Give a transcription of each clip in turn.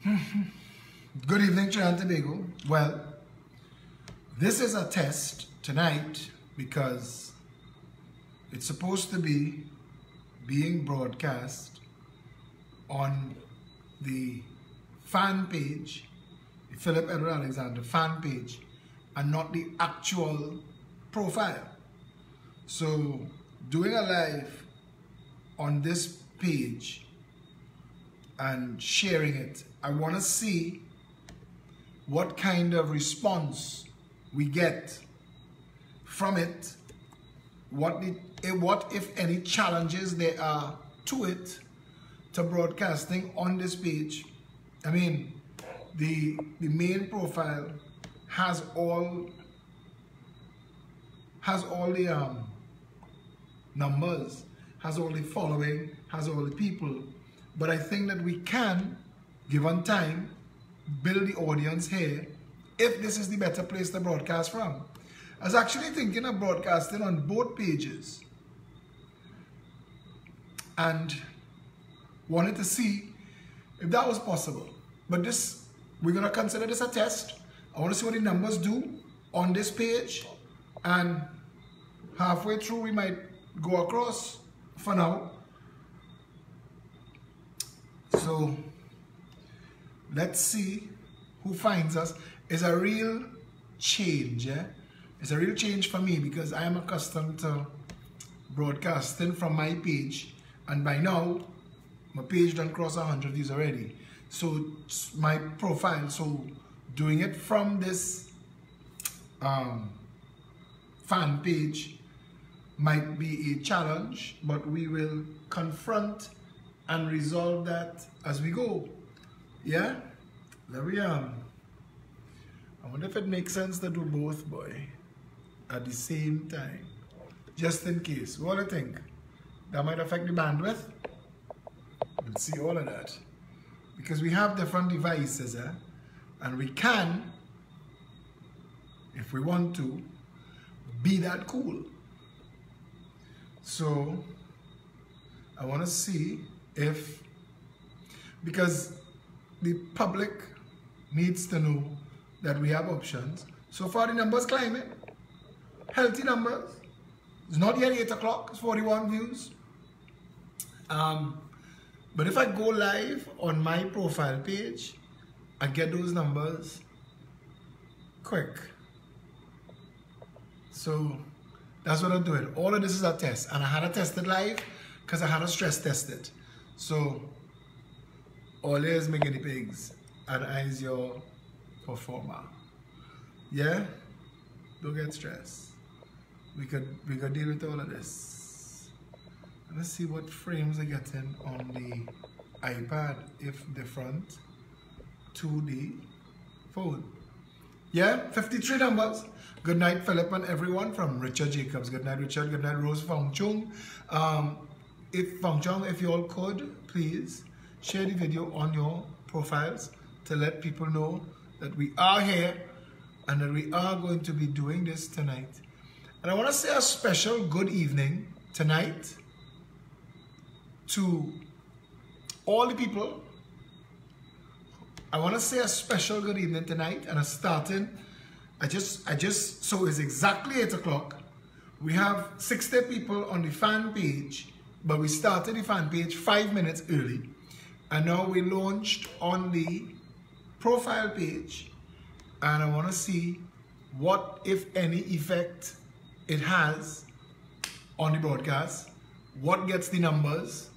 Good evening, Trinidad and Tobago. Well, this is a test tonight because it's supposed to be being broadcast on the fan page, the Philip Edward Alexander fan page, and not the actual profile. So, doing a live on this page and sharing it, I want to see what kind of response we get from it, what if any challenges there are to it, to broadcasting on this page. I mean, the main profile has all the numbers, has all the following, has all the people, but I think that we can, given time, build the audience here if this is the better place to broadcast from. I was actually thinking of broadcasting on both pages and wanted to see if that was possible. But this, we're going to consider this a test. I want to see what the numbers do on this page, and halfway through we might go across for now. So let's see who finds us. It's a real change, yeah? It's a real change for me because I am accustomed to broadcasting from my page, and by now my page done cross 100 views already. So my profile, so doing it from this fan page might be a challenge, but we will confront and resolve that as we go. Yeah? There we are. I wonder if it makes sense to do both, boy, at the same time. Just in case. What do you think? That might affect the bandwidth? We'll see all of that. Because we have different devices, and we can, if we want to, be that cool. So, I want to see if, because the public needs to know that we have options. So far the numbers climbing, healthy numbers. It's not yet 8 o'clock, it's 41 views. But if I go live on my profile page, I get those numbers quick. So that's what I'm doing. All of this is a test, and I had to test it live because I had to stress test it. So all is my guinea pigs, and I is your performer. Yeah? Don't get stressed. We could deal with all of this. Let's see what frames are getting on the iPad if different to the phone. Yeah, 53 numbers. Good night, Philip and everyone from Richard Jacobs. Good night, Richard. Good night, Rose Fong Chung. If you all could, please share the video on your profiles to let people know that we are here and that we are going to be doing this tonight. And I want to say a special good evening tonight to all the people. I want to say a special good evening tonight, and so it's exactly 8 o'clock. We have 60 people on the fan page, but we started the fan page 5 minutes early. And now we launched on the profile page, and I want to see what, if any, effect it has on the broadcast. What gets the numbers?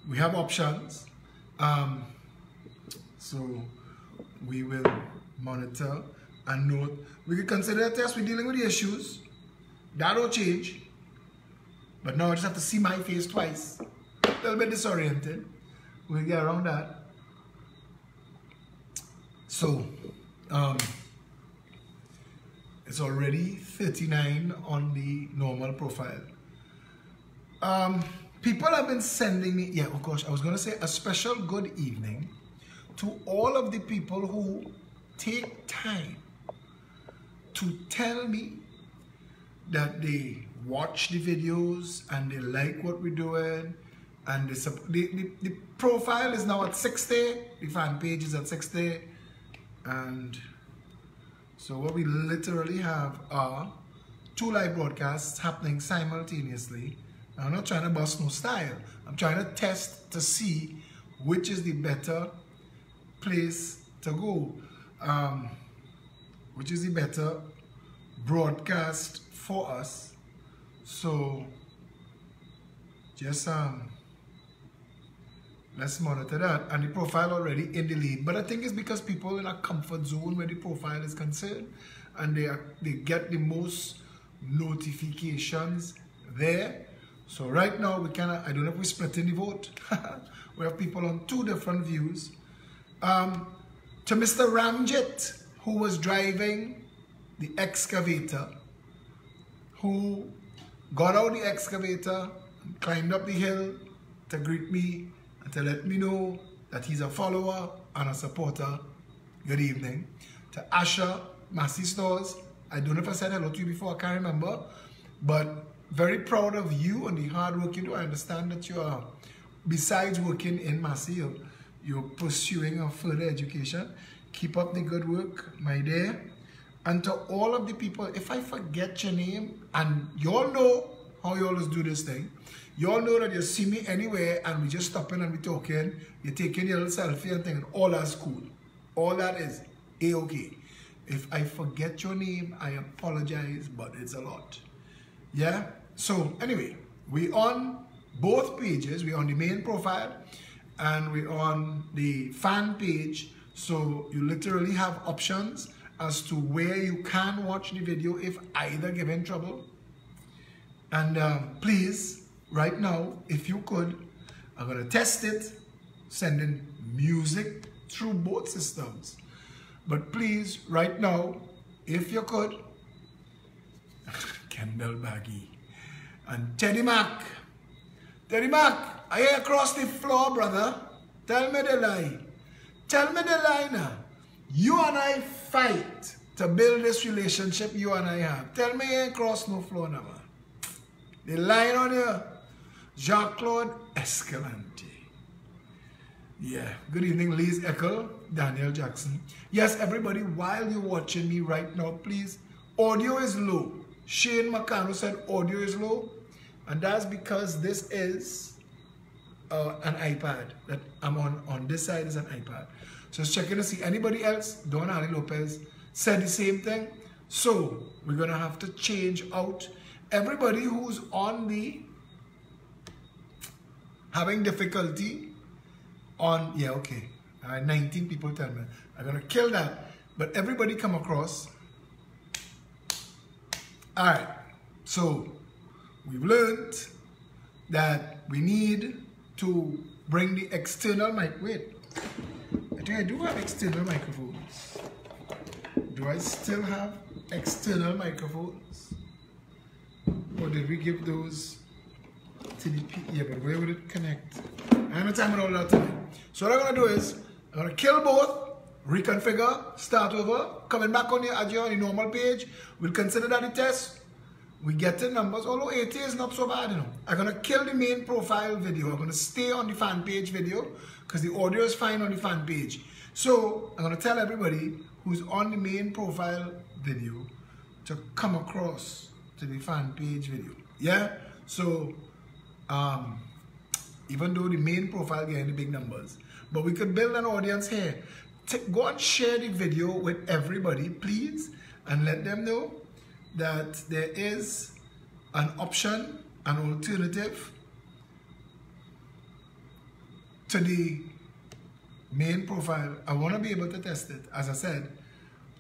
We have options. So we will monitor and note. We could consider a test. We're dealing with the issues. That will change. But now I just have to see my face twice. A little bit disoriented. We'll get around that. So, it's already 39 on the normal profile. People have been sending me, yeah, of course, I was going to say a special good evening to all of the people who take time to tell me that they watch the videos and they like what we're doing And the profile is now at 60, the fan page is at 60, and so what we literally have are 2 live broadcasts happening simultaneously. Now, I'm not trying to bust no style. I'm trying to test to see which is the better place to go, which is the better broadcast for us. So just let's monitor that. And the profile already in the lead, but I think it's because people in a comfort zone where the profile is concerned, and they get the most notifications there. So right now we I don't know if we're splitting the vote. We have people on 2 different views. To Mr. Ramjit, who was driving the excavator, who got out the excavator and climbed up the hill to greet me and to let me know that he's a follower and a supporter. Good evening. To Asha, Massey Stores, I don't know if I said hello to you before, I can't remember, but very proud of you and the hard work you do. I understand that you are, besides working in Massey, you're pursuing a further education. Keep up the good work, my dear. And to all of the people, if I forget your name, and you all know how you always do this thing, you all know that you see me anywhere and we just stopping and we talking, you're taking your little selfie and thinking, all that's cool. All that is A-okay. If I forget your name, I apologize, but it's a lot. Yeah? So anyway, we on both pages. We're on the main profile and we're on the fan page. So you literally have options as to where you can watch the video if either given trouble. And please, right now, if you could, I'm going to test it, sending music through both systems. But please, right now, if you could, Kendall Baggy and Teddy Mac. Teddy Mac, are you across the floor, brother? Tell me the lie. Tell me the lie now. You and I fight to build this relationship you and I have. Tell me you ain't cross no floor now, man. The line on here, Jacques-Claude Escalante. Yeah, good evening, Liz Eckel, Daniel Jackson. Yes, everybody, while you're watching me right now, please, audio is low. Shane McCannell said audio is low, and that's because this is an iPad that I'm on this side is an iPad. So just checking to see anybody else. Don Ali Lopez said the same thing. So we're gonna have to change out everybody who's on the having difficulty on, yeah, okay. 19 people tell me. I'm gonna kill that. But everybody come across. All right, so we've learned that we need to bring the external mic. Wait, I think I do have external microphones. Do I still have external microphones? Or did we give those to the people? Yeah, but where would it connect? I have no time with all that time. So what I'm gonna do is, I'm gonna kill both, reconfigure, start over, coming back on your on the normal page. We'll consider that a test. We get the numbers, although 80 is not so bad, you know. I'm gonna kill the main profile video. I'm gonna stay on the fan page video because the audio is fine on the fan page. So I'm gonna tell everybody who's on the main profile video to come across to the fan page video. Yeah? So even though the main profile getting the big numbers, but we could build an audience here. Go and share the video with everybody, please, and let them know that there is an option, an alternative to the main profile. I want to be able to test it. As I said,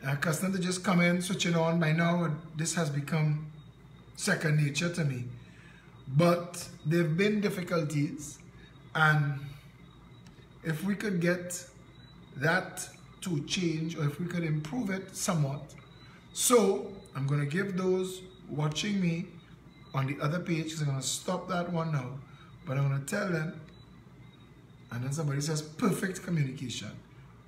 accustomed to just come in, switching on. By now, this has become second nature to me. But there have been difficulties, and if we could get that to change, or if we could improve it somewhat. So I'm going to give those watching me on the other page, because I'm going to stop that one now, but I'm going to tell them, and then somebody says perfect communication,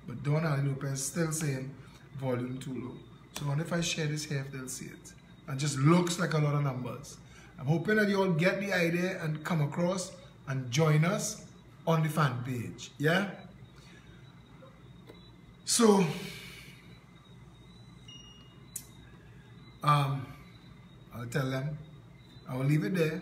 but Don Ali Lopez still saying volume too low. So I wonder if I share this here, if they'll see it. It just looks like a lot of numbers. I'm hoping that you all get the idea and come across and join us on the fan page. Yeah? So, I'll tell them, I will leave it there.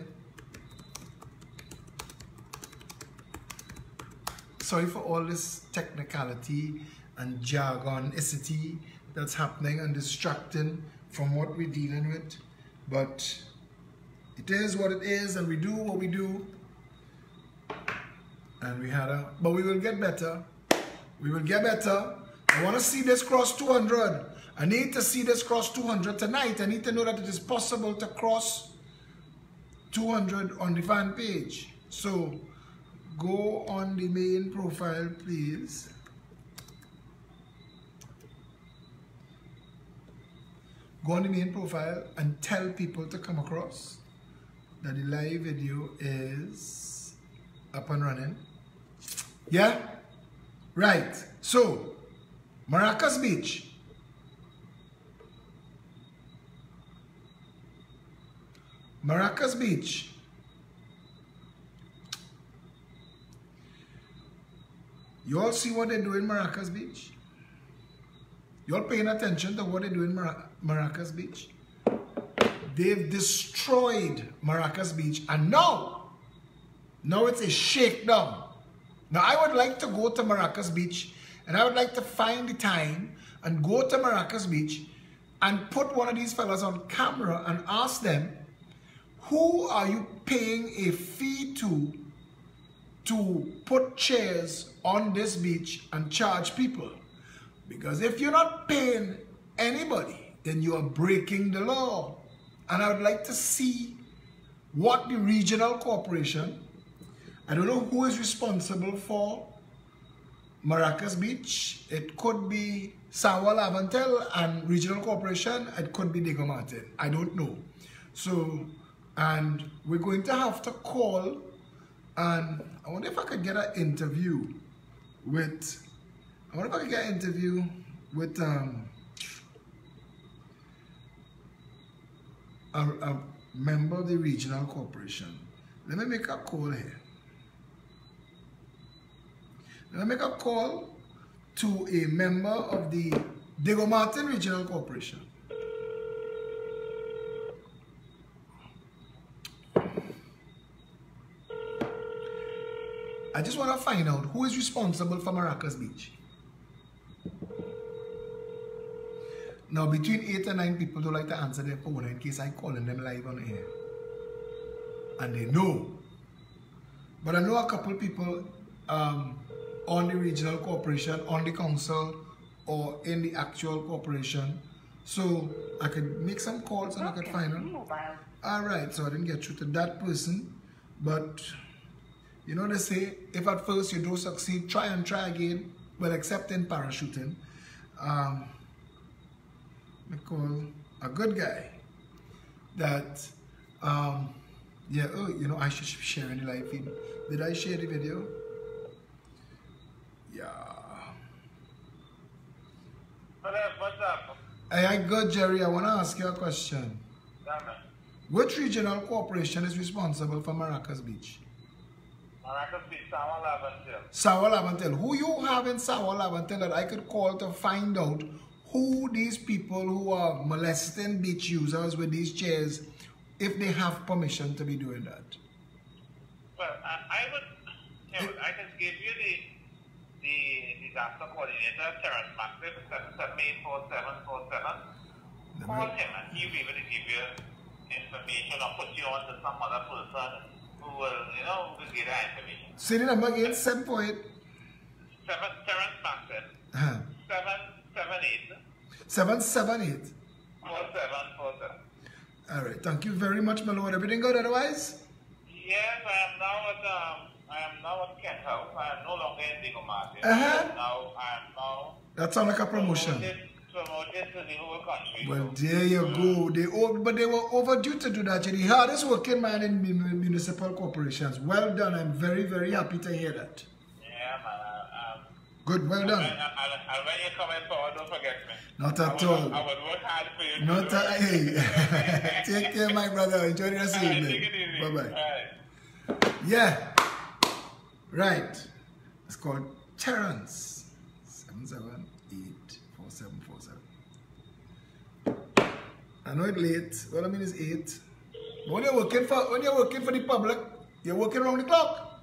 Sorry for all this technicality and jargonicity that's happening and distracting from what we're dealing with, but it is what it is, and we do what we do, and but we will get better. We will get better. I want to see this cross 200. I need to see this cross 200 tonight. I need to know that it is possible to cross 200 on the fan page. So go on the main profile, please. Go on the main profile and tell people to come across that the live video is up and running. Yeah? Right. So, Maracas Beach. Maracas Beach. You all see what they do in Maracas Beach? You all paying attention to what they do in Maracas Beach? They've destroyed Maracas Beach, and now it's a shakedown. Now I would like to go to Maracas Beach, and I would like to find the time and go to Maracas Beach and put one of these fellas on camera and ask them, who are you paying a fee to put chairs on this beach and charge people? Because if you're not paying anybody, then you are breaking the law. And I would like to see what the regional corporation, I don't know who is responsible for Maracas Beach. It could be Sawa Lavantel and regional corporation. It could be Diego Martin. I don't know. So, and we're going to have to call, and I wonder if I could get an interview with, a member of the regional corporation. Let me make a call here. Let me make a call to a member of the Diego Martin Regional Corporation. I just want to find out who is responsible for Maracas Beach. Now, between 8 and 9 people don't like to answer their phone in case I'm calling them live on air. And they know. But I know a couple people on the regional corporation, on the council, or in the actual corporation. So I could make some calls and I could find them. Alright, so I didn't get through to that person. But, you know they say, if at first you don't succeed, try and try again. Well, except in parachuting. I call a good guy that, yeah, oh, you know, I should share in the live feed. Did I share the video? Yeah. What's up? Hey, I'm good, Jerry. I want to ask you a question. Yeah, man. Which regional corporation is responsible for Maracas Beach? Maracas Beach, Sawa Lavantel. Sawa Lavantel. Who you have in Sawa Lavantel that I could call to find out who these people who are molesting beach users with these chairs, if they have permission to be doing that? Well, I would, you know, I can give you the disaster coordinator, Terrence Maxim, 7784747. Call him and he'll be able to give you information or put you on to some other person who will, you know, who will give that information. Say the number again, 7 point. Terrence Maxim, 778. 778. 4747. Alright, thank you very much, my lord. Everything good otherwise? Yes, I am now at Kent House. I am no longer in Diego Martin. That sounds like a promotion. Promoted to the whole country. Well, there you go. But they were overdue to do that. You're the hardest working man in municipal corporations. Well done. I'm very, very happy to hear that. Yeah, man. Good, well done. And when you come in forward, don't forget me. Not at all. I would work hard for you. Not hey. Take care, my brother. Enjoy the rest of the evening. Bye-bye. Yeah. Right. It's called Terrence. 7784747. I know it's late. What I mean is 8. But when you're working for the public, you're working around the clock.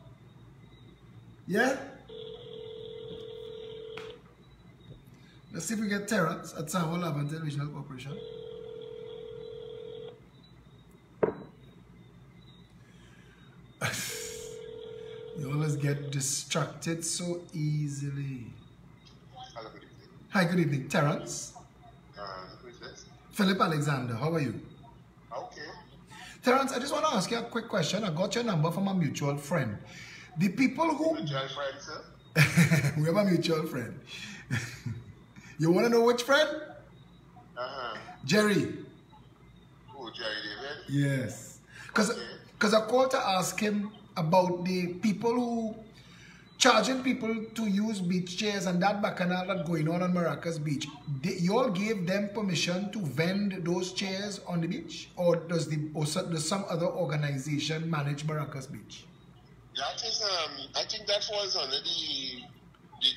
Yeah? Let's see if we get Terrence at San Juan Lavente Regional Corporation. You always get distracted so easily. Hello, good evening. Hi, good evening. Terrence? Who is this? Philip Alexander, how are you? Okay. Terrence, I just want to ask you a quick question. I got your number from a mutual friend. The people who... Mutual friend, sir? We have a mutual friend. You want to know which friend? Jerry. Who, Jerry David? Yes. Because I called to ask him about the people who charging people to use beach chairs and that bacchanal that's going on Maracas Beach. You all gave them permission to vend those chairs on the beach, or does some other organization manage Maracas Beach? That is, I think that falls under the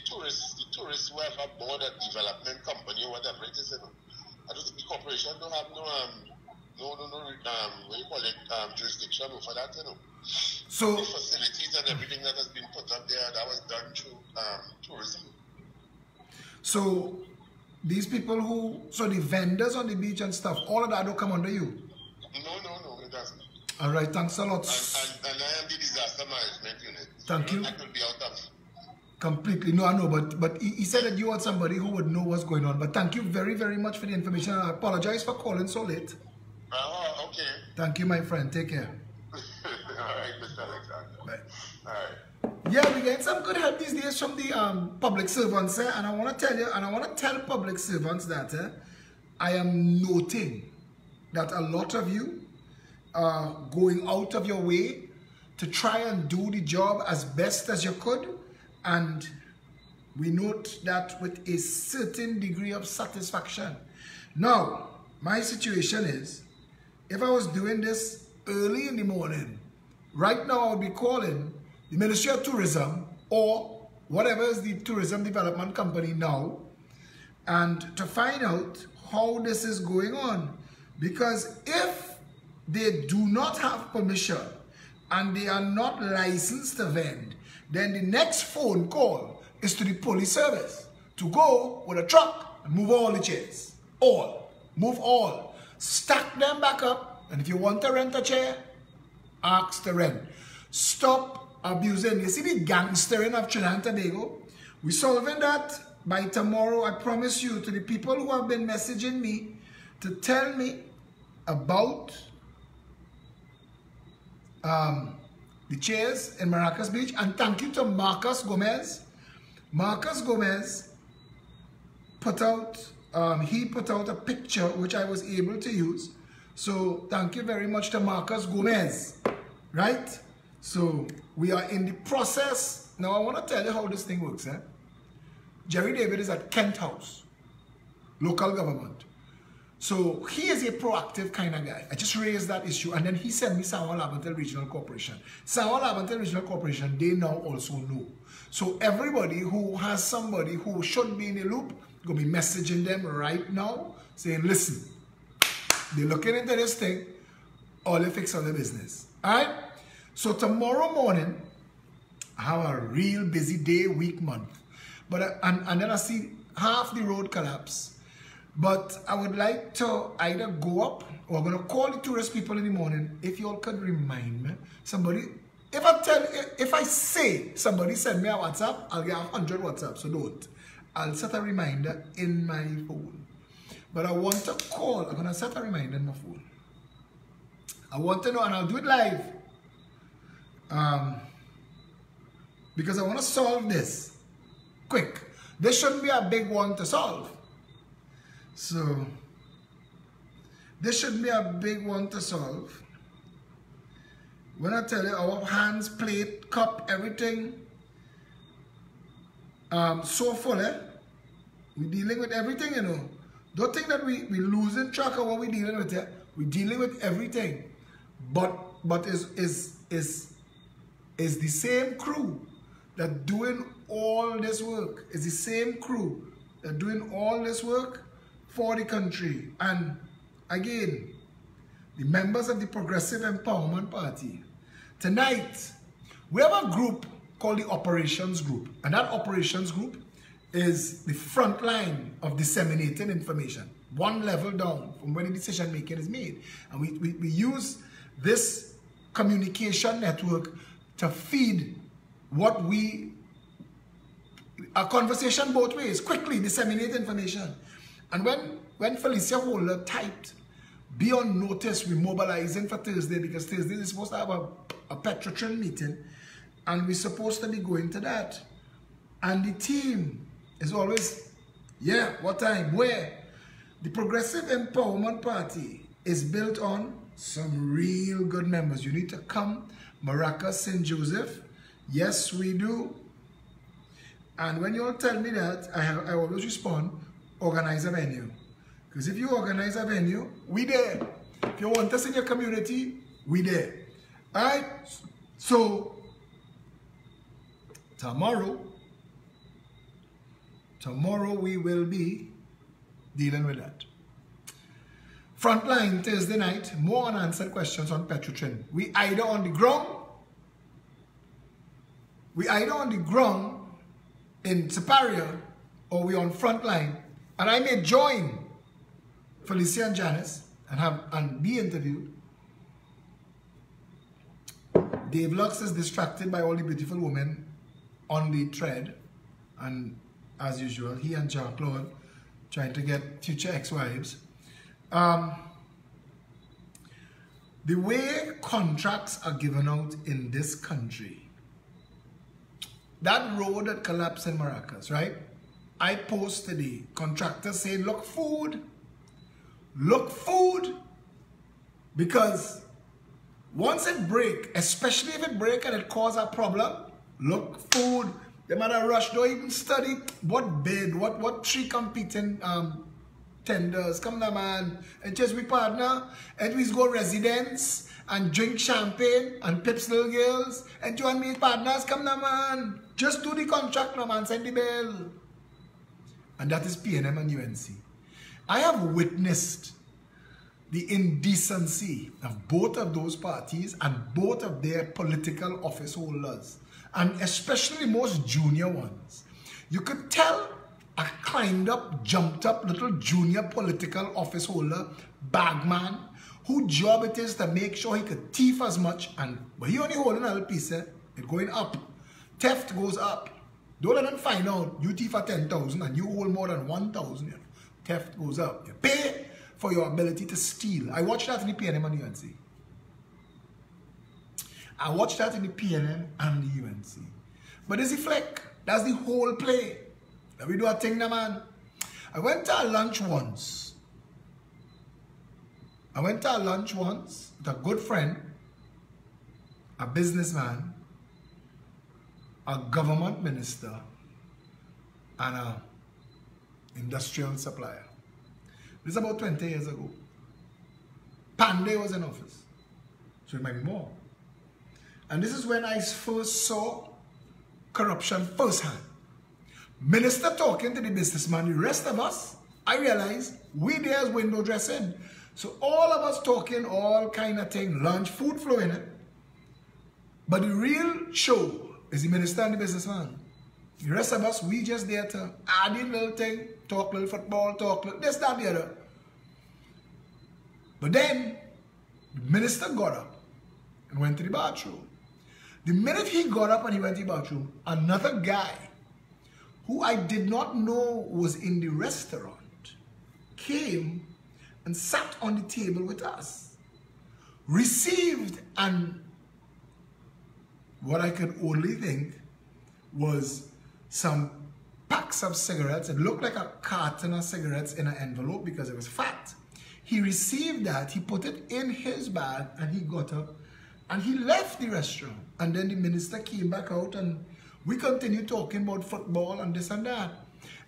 tourists who have a board, a development company or whatever it is. I don't think the corporation don't have no what do you call it, jurisdiction over that, So the facilities and everything that has been put up there, that was done through tourism. So these people so the vendors on the beach and stuff, all of that don't come under you? No, it doesn't. All right, thanks a lot. And I am the disaster management unit. Thank you. That will be out of... Completely. No, I know, but he said that you are somebody who would know what's going on. But thank you very, very much for the information. I apologize for calling so late. Oh, okay. Thank you, my friend. Take care. All right, Mr. Alexander. Bye. All right. Yeah, we're getting some good help these days from the public servants, and I want to tell you, and I want to tell public servants that I am noting that a lot of you are going out of your way to try and do the job as best as you could, and we note that with a certain degree of satisfaction. Now, my situation is, if I was doing this early in the morning, right now I would be calling the Ministry of Tourism or whatever is the tourism development company now, and to find out how this is going on. Because if they do not have permission and they are not licensed to vend, then the next phone call is to the police service to go with a truck and move all the chairs. Move all. Stack them back up, and if you want to rent a chair, ask to rent. Stop abusing. You see the gangstering of Trinidad and Tobago? We're solving that by tomorrow. I promise you, to the people who have been messaging me to tell me about the chairs in Maracas Beach. And thank you to Marcus Gomez. Marcus Gomez put out, he put out a picture which I was able to use. So thank you very much to Marcus Gomez, right? So we are in the process. Now I want to tell you how this thing works. Jerry David is at Kent House, local government. So he is a proactive kind of guy. I just raised that issue, and then he sent me San Juan Lavente Regional Corporation. San Juan Lavente Regional Corporation, they now also know. So everybody who has somebody who should be in the loop, going to be messaging them right now, saying, listen, they're looking into this thing, all they fix on the business. All right? So tomorrow morning, I have a real busy day, week, month. But and then I see half the road collapse. But I would like to either go up, or I'm going to call the tourist people in the morning. If you all could remind me, somebody, if I say somebody send me a WhatsApp, I'll get 100 WhatsApp, so don't. I'll set a reminder in my phone. But I want to call, I'm going to set a reminder in my phone. I want to know, and I'll do it live. Because I want to solve this quick. This shouldn't be a big one to solve. So, this should be a big one to solve. When I tell you, our hands, plate, cup, everything, so full, we're dealing with everything, you know. Don't think that we're losing track of what we're dealing with here. We're dealing with everything. But is the same crew that doing all this work. It's the same crew that doing all this work for the country. And again, the members of the Progressive Empowerment Party. Tonight, we have a group called the Operations Group. And that Operations Group is the front line of disseminating information, one level down from when the decision making is made. And we use this communication network to feed a conversation both ways, quickly disseminate information. And when Felicia Holder typed, "Be on notice, we're mobilizing for Thursday," because Thursday is supposed to have a Petrotrin meeting, and we're supposed to be going to that. And the team is always, yeah, what time, where? The Progressive Empowerment Party is built on some real good members. You need to come. Maracas, St. Joseph. Yes, we do. And when you all tell me that, I always respond, organize a venue. Because if you organize a venue, we there. If you want us in your community, we there. Alright? So, tomorrow we will be dealing with that. Frontline Thursday night, more unanswered questions on Petrotrin. We either on the ground in Superior, or we on Frontline. And I may join Felicia and Janice and be interviewed. Dave Lux is distracted by all the beautiful women on the thread, and as usual, he and Jean-Claude trying to get future ex-wives. The way contracts are given out in this country, that road that collapsed in Maracas, right? I post today, contractors saying, look food, because once it break, especially if it break and it cause a problem, look food. They might have rush, don't even study what bid, what three competing tenders. Come now, man, and just we partner, and we go residence and drink champagne and pips little girls and join me partners. Come now, man, just do the contract now, man, send the bill. And that is PNM and UNC. I have witnessed the indecency of both of those parties and both of their political office holders, and especially the most junior ones. You could tell a climbed up, jumped up little junior political office holder, bagman, whose job it is to make sure he could thief as much, but he only holding a little piece, it going up. Theft goes up. Don't let them find out you thief at 10,000 and you hold more than 1,000. Theft goes up. You pay for your ability to steal. I watched that in the PNM and UNC. I watched that in the PNM and the UNC. But it's the flick. That's the whole play. Let me do a thing now, man. I went to a lunch once. With a good friend, a businessman, a government minister, and an industrial supplier. This is about 20 years ago. Pandey was in office. So it might be more. And this is when I first saw corruption firsthand. Minister talking to the businessman, the rest of us, I realized we there as window dressing. So all of us talking all kind of thing, lunch, food flow in it. But the real show is the minister and the businessman. The rest of us, we just there to add in little thing, talk little football, talk little this, that, the other. But then, the minister got up and went to the bathroom. The minute he got up and he went to the bathroom, another guy who I did not know was in the restaurant came and sat on the table with us, received, and what I could only think was some packs of cigarettes. It looked like a carton of cigarettes in an envelope because it was fat. He received that, he put it in his bag, and he got up and he left the restaurant. And then the minister came back out and we continued talking about football and this and that.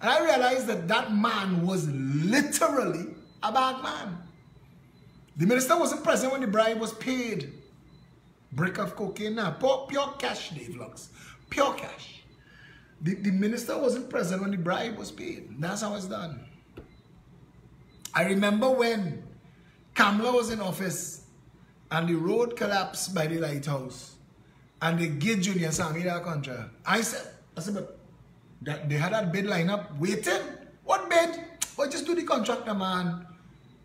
And I realized that that man was literally a bad man. The minister wasn't present when the bribe was paid. Brick of cocaine now. Pure cash, Dave Lux. Pure cash. The minister wasn't present when the bribe was paid. That's how it's done. I remember when Kamala was in office and the road collapsed by the lighthouse and they gave Junior Sammy that contract. I said, but that they had that bid line up waiting. What bid? Well, just do the contractor, man.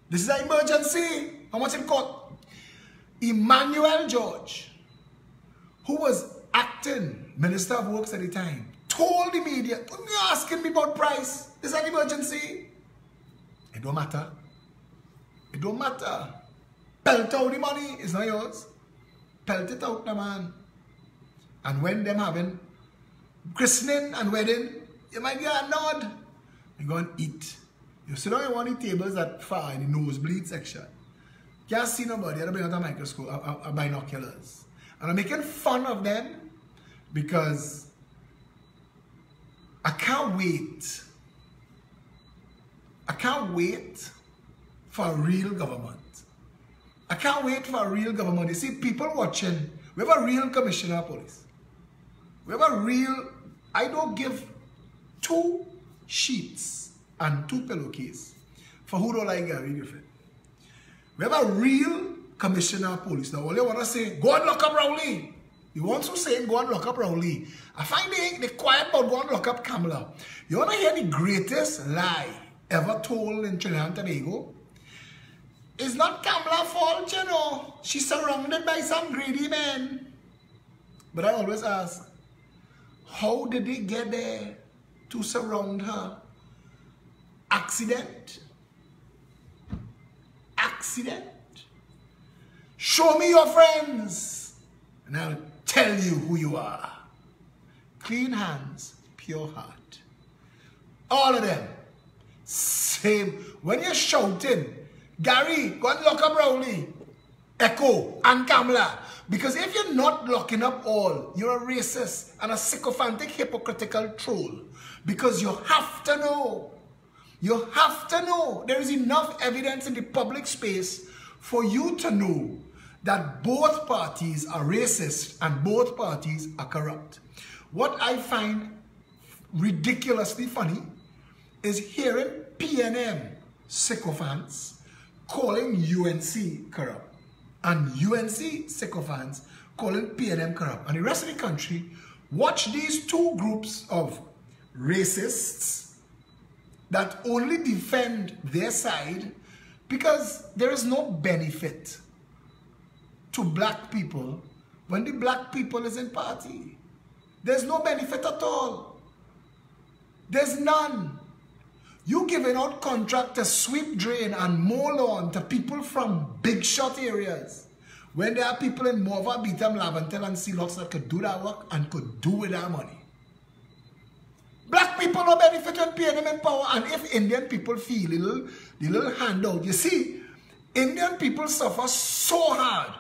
This is an emergency. How much it cost? Emmanuel George, who was acting Minister of Works at the time, told the media, don't be asking me about price. This is an emergency. It don't matter. It don't matter. Pelt out the money. It's not yours. Pelt it out, the man. And when them having christening and wedding, you might get a nod. You go and eat. You sit down in one of the tables that far in the nosebleed section. Can't see nobody. You have to bring out a microscope, a binoculars. And I'm making fun of them because I can't wait. I can't wait for a real government. I can't wait for a real government. You see, people watching, we have a real commissioner of police. We have a real, I don't give 2 sheets and 2 pillowcases for who don't like Gary Griffith. We have a real commissioner of police. Now, all you want to say, go and lock up Rowley. The ones who say, go and lock up Rowley. I find they quiet about go and lock up Kamala. You want to hear the greatest lie ever told in Trinidad and Tobago? It's not Kamala's fault, you know. She's surrounded by some greedy men. But I always ask, how did they get there to surround her? Accident? Accident? Show me your friends, and I'll tell you who you are. Clean hands, pure heart. All of them. Same. When you're shouting, Gary, go and lock up Rowley, Echo, and Kamala. Because if you're not locking up all, you're a racist and a sycophantic, hypocritical troll. Because you have to know. You have to know. There is enough evidence in the public space for you to know that both parties are racist and both parties are corrupt. What I find ridiculously funny is hearing PNM sycophants calling UNC corrupt and UNC sycophants calling PNM corrupt. And the rest of the country watch these 2 groups of racists that only defend their side because there is no benefit to black people when the black people is in party. There's no benefit at all. There's none. You giving out contract to sweep drain and mow lawn to people from big shot areas when there are people in Morva, Beetham, Lavantel and Sealots that could do that work and could do with that money. Black people no benefit when PNM in power, and if Indian people feel the little handout, you see, Indian people suffer so hard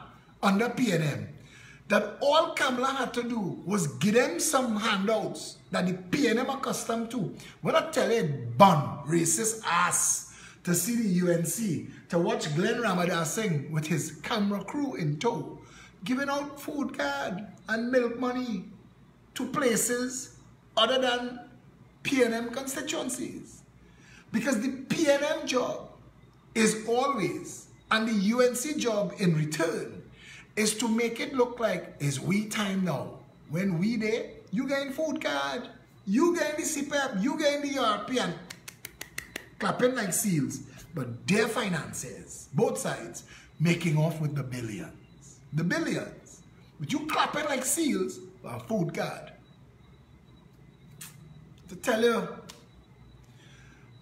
under PNM that all Kamala had to do was give them some handouts that the PNM accustomed to. When I tell you, bun, racist ass, to see the UNC, to watch Glenn Ramadan sing with his camera crew in tow, giving out food card and milk money to places other than PNM constituencies. Because the PNM job is always, and the UNC job in return, is to make it look like it's we time now. When we there, you getting food card, you getting the CPAP, you getting the ERP and clapping like seals. But their finances, both sides, making off with the billions. The billions. But you clapping like seals for a food card. To tell you,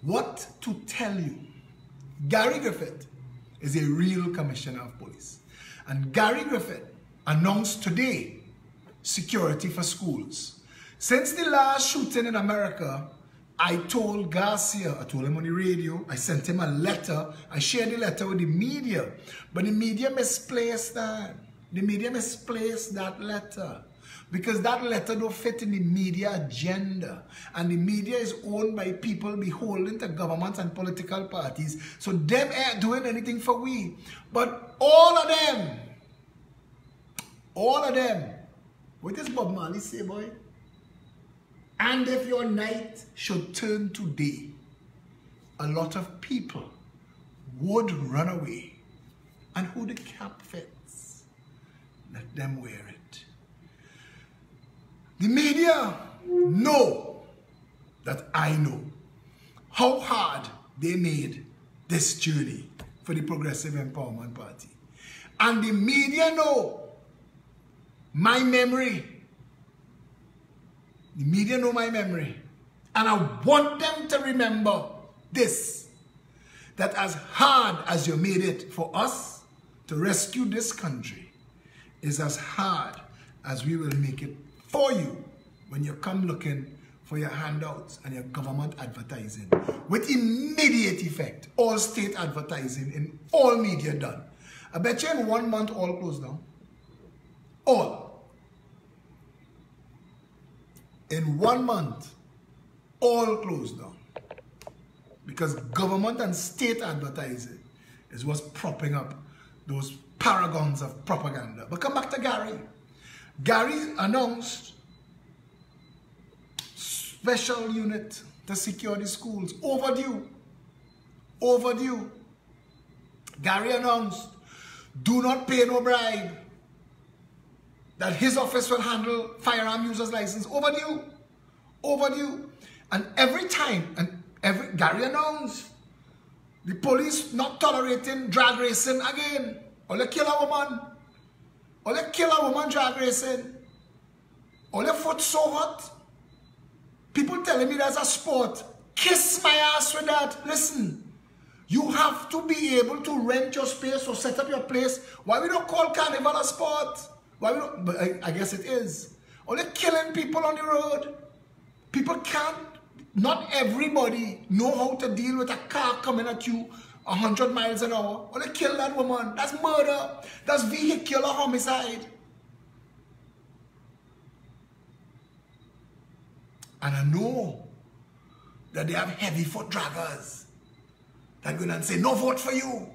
what to tell you, Gary Griffith is a real commissioner of police. And Gary Griffith announced today security for schools. Since the last shooting in America, I told Garcia, I told him on the radio, I sent him a letter, I shared the letter with the media, but the media misplaced that. The media misplaced that letter because that letter don't fit in the media agenda, and the media is owned by people beholden to governments and political parties, so them ain't doing anything for we. But all of them, what does Bob Marley say, boy? And if your night should turn to day, a lot of people would run away. And who the cap fits, let them wear it. The media know that I know how hard they made this journey for the Progressive Empowerment Party. And the media know my memory. The media know my memory. And I want them to remember this, that as hard as you made it for us to rescue this country is as hard as we will make it for you when you come looking for your handouts and your government advertising with immediate effect. All state advertising in all media done. I bet you in 1 month all closed down. All. In 1 month, all closed down. Because government and state advertising is what's propping up those paragons of propaganda. But come back to Gary. Gary announced special unit to secure the schools. Overdue. Overdue. Gary announced, do not pay no bribe. That his office will handle firearm users license. Overdue. Overdue. And every time, Gary announced, the police not tolerating drag racing again. Or they kill a woman. Or they kill a woman drag racing. Or they foot so hot. People telling me that's a sport. Kiss my ass with that. Listen, you have to be able to rent your space or set up your place. Why we don't call carnival a sport? Why we don't? But I guess it is. Or they're killing people on the road. People can't. Not everybody know how to deal with a car coming at you 100 miles an hour. Or they kill that woman. That's murder. That's vehicular homicide. And I know that they have heavy foot draggers that go and say, no vote for you.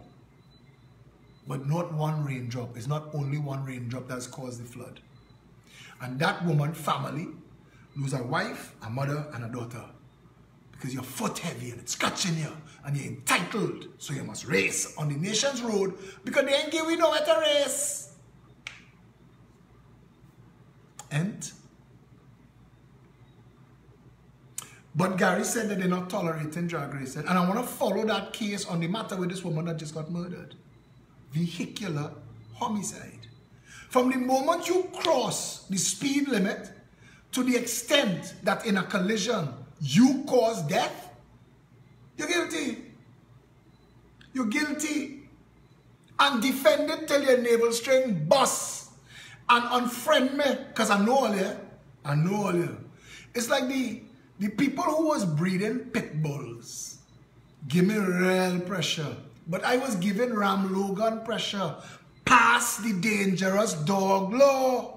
But not one raindrop. It's not only one raindrop that's caused the flood. And that woman family lose a wife, a mother, and a daughter. Because you're foot heavy and it's scratching you and you're entitled. So you must race on the nation's road because they ain't give you nowhere to race. And but Gary said that they're not tolerating drag racing. And I want to follow that case on the matter with this woman that just got murdered. Vehicular homicide. From the moment you cross the speed limit to the extent that in a collision you cause death, you're guilty. You're guilty. And defend it till your navel string busts. And unfriend me, because I know all you. I know all you. It's like the people who was breeding pit bulls give me real pressure. But I was giving Ram Logan pressure past the dangerous dog law.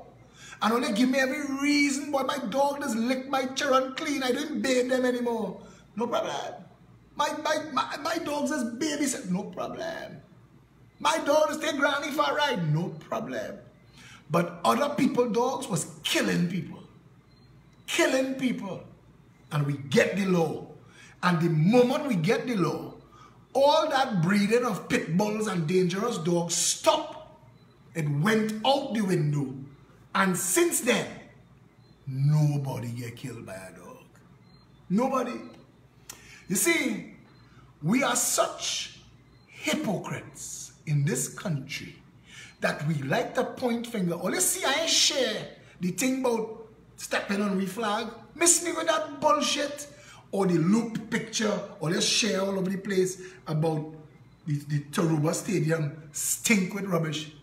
And only give me every reason why my dog just lick my children clean. I don't bathe them anymore. No problem. My dogs just babysit. No problem. My dog just take granny for a ride. No problem. But other people's dogs was killing people. Killing people. And we get the law. And the moment we get the law, all that breeding of pit bulls and dangerous dogs stopped. It went out the window. And since then, nobody get killed by a dog. Nobody. You see, we are such hypocrites in this country that we like to point finger. Or let's see, I ain't share the thing about stepping on we flag. Miss me with that bullshit. Or the loop picture. Or let's share all over the place about the Taruba Stadium stink with rubbish.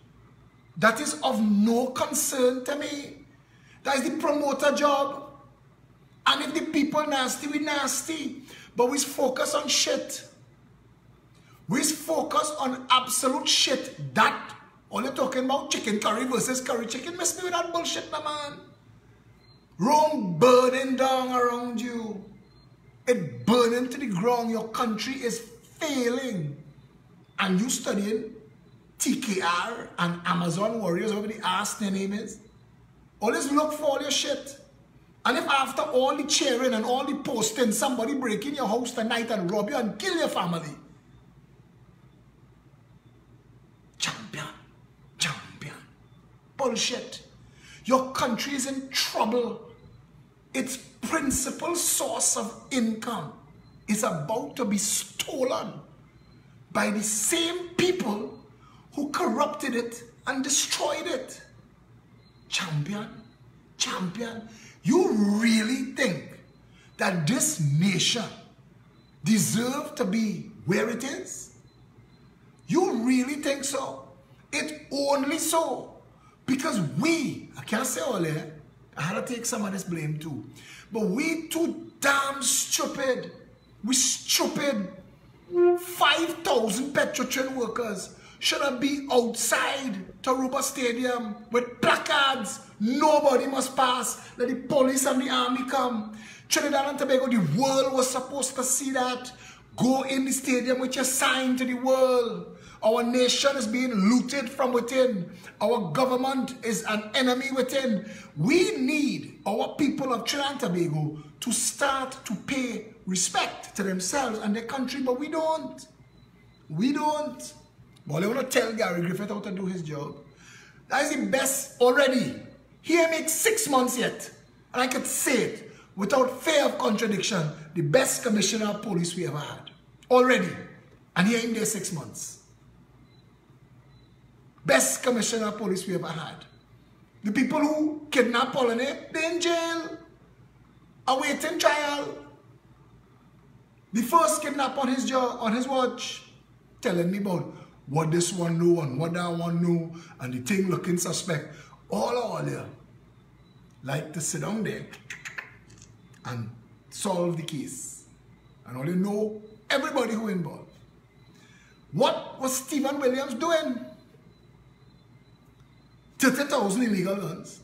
That is of no concern to me. That is the promoter job. And if the people nasty, we nasty. But we focus on shit. We focus on absolute shit. That, only talking about chicken curry versus curry chicken. Miss me with that bullshit, my man. Rome burning down around you. It burning to the ground. Your country is failing. And you studying TKR and Amazon warriors, whatever the ass their name is. Always look for all your shit. And if after all the cheering and all the posting, somebody break in your house tonight and rob you and kill your family. Champion. Bullshit. Your country is in trouble. Its principal source of income is about to be stolen by the same people who corrupted it and destroyed it. Champion. You really think that this nation deserves to be where it is? You really think so? It only so because we, I can't say all there, I had to take some of this blame too, but we too damn stupid. We stupid. 5,000 Petrotrin workers should be outside Taruba Stadium with placards. Nobody must pass. Let the police and the army come. Trinidad and Tobago, the world was supposed to see that. Go in the stadium with your sign to the world. Our nation is being looted from within. Our government is an enemy within. We need our people of Trinidad and Tobago to start to pay respect to themselves and their country, but we don't. We don't. But I want to tell Gary Griffith how to do his job. That is the best already. He ain't made 6 months yet. And I could say it without fear of contradiction, the best commissioner of police we ever had. Already. And he ain't there 6 months. Best commissioner of police we ever had. The people who kidnapped Polonais, they're in jail. Awaiting trial. The first kidnap on his watch. Telling me about what this one know and what that one know, and the thing looking suspect. All there like to sit down there and solve the case. And only know everybody who involved. What was Stephen Williams doing? 30,000 illegal guns,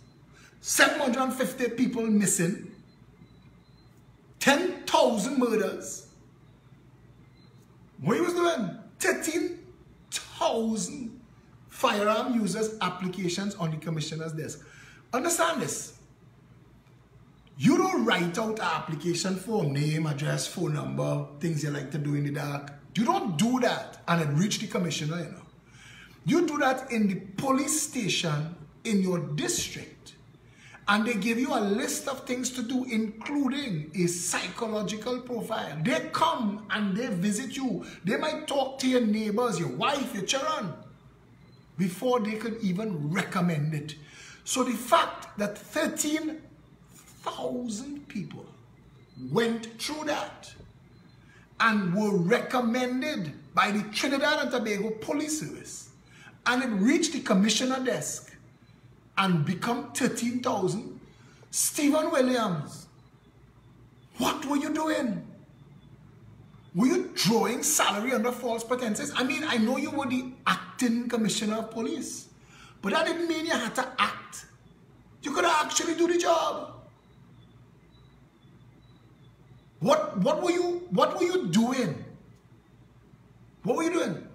750 people missing, 10,000 murders. What he was doing? 13,000 firearm users applications on the commissioner's desk. Understand this. You don't write out an application form, name, address, phone number, things you like to do in the dark. You don't do that and it reach the commissioner, you know. You do that in the police station in your district. And they give you a list of things to do, including a psychological profile. They come and they visit you. They might talk to your neighbors, your wife, your children, before they could even recommend it. So the fact that 13,000 people went through that and were recommended by the Trinidad and Tobago Police Service, and it reached the commissioner desk and become 13,000. Stephen Williams, what were you doing? Were you drawing salary under false pretenses? I mean, I know you were the acting commissioner of police, but that didn't mean you had to act. You could actually do the job. What were you doing? What were you doing?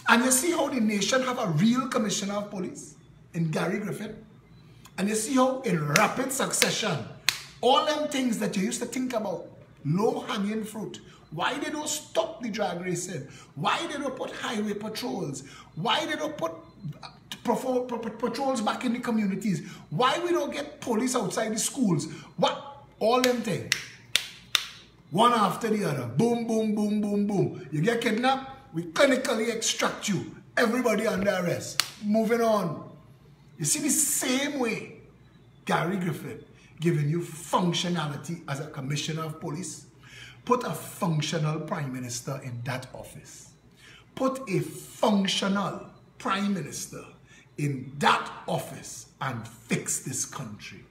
And you see how the nation have a real commissioner of police in Gary Griffith. And you see how in rapid succession, all them things that you used to think about, low-hanging fruit, why they don't stop the drag racing, why they don't put highway patrols, why they don't put patrols back in the communities, why we don't get police outside the schools, what? All them things. One after the other. Boom, boom, boom, boom, boom. You get kidnapped, we clinically extract you. Everybody under arrest. Moving on. You see the same way Gary Griffith giving you functionality as a commissioner of police. Put a functional prime minister in that office. Put a functional prime minister in that office and fix this country.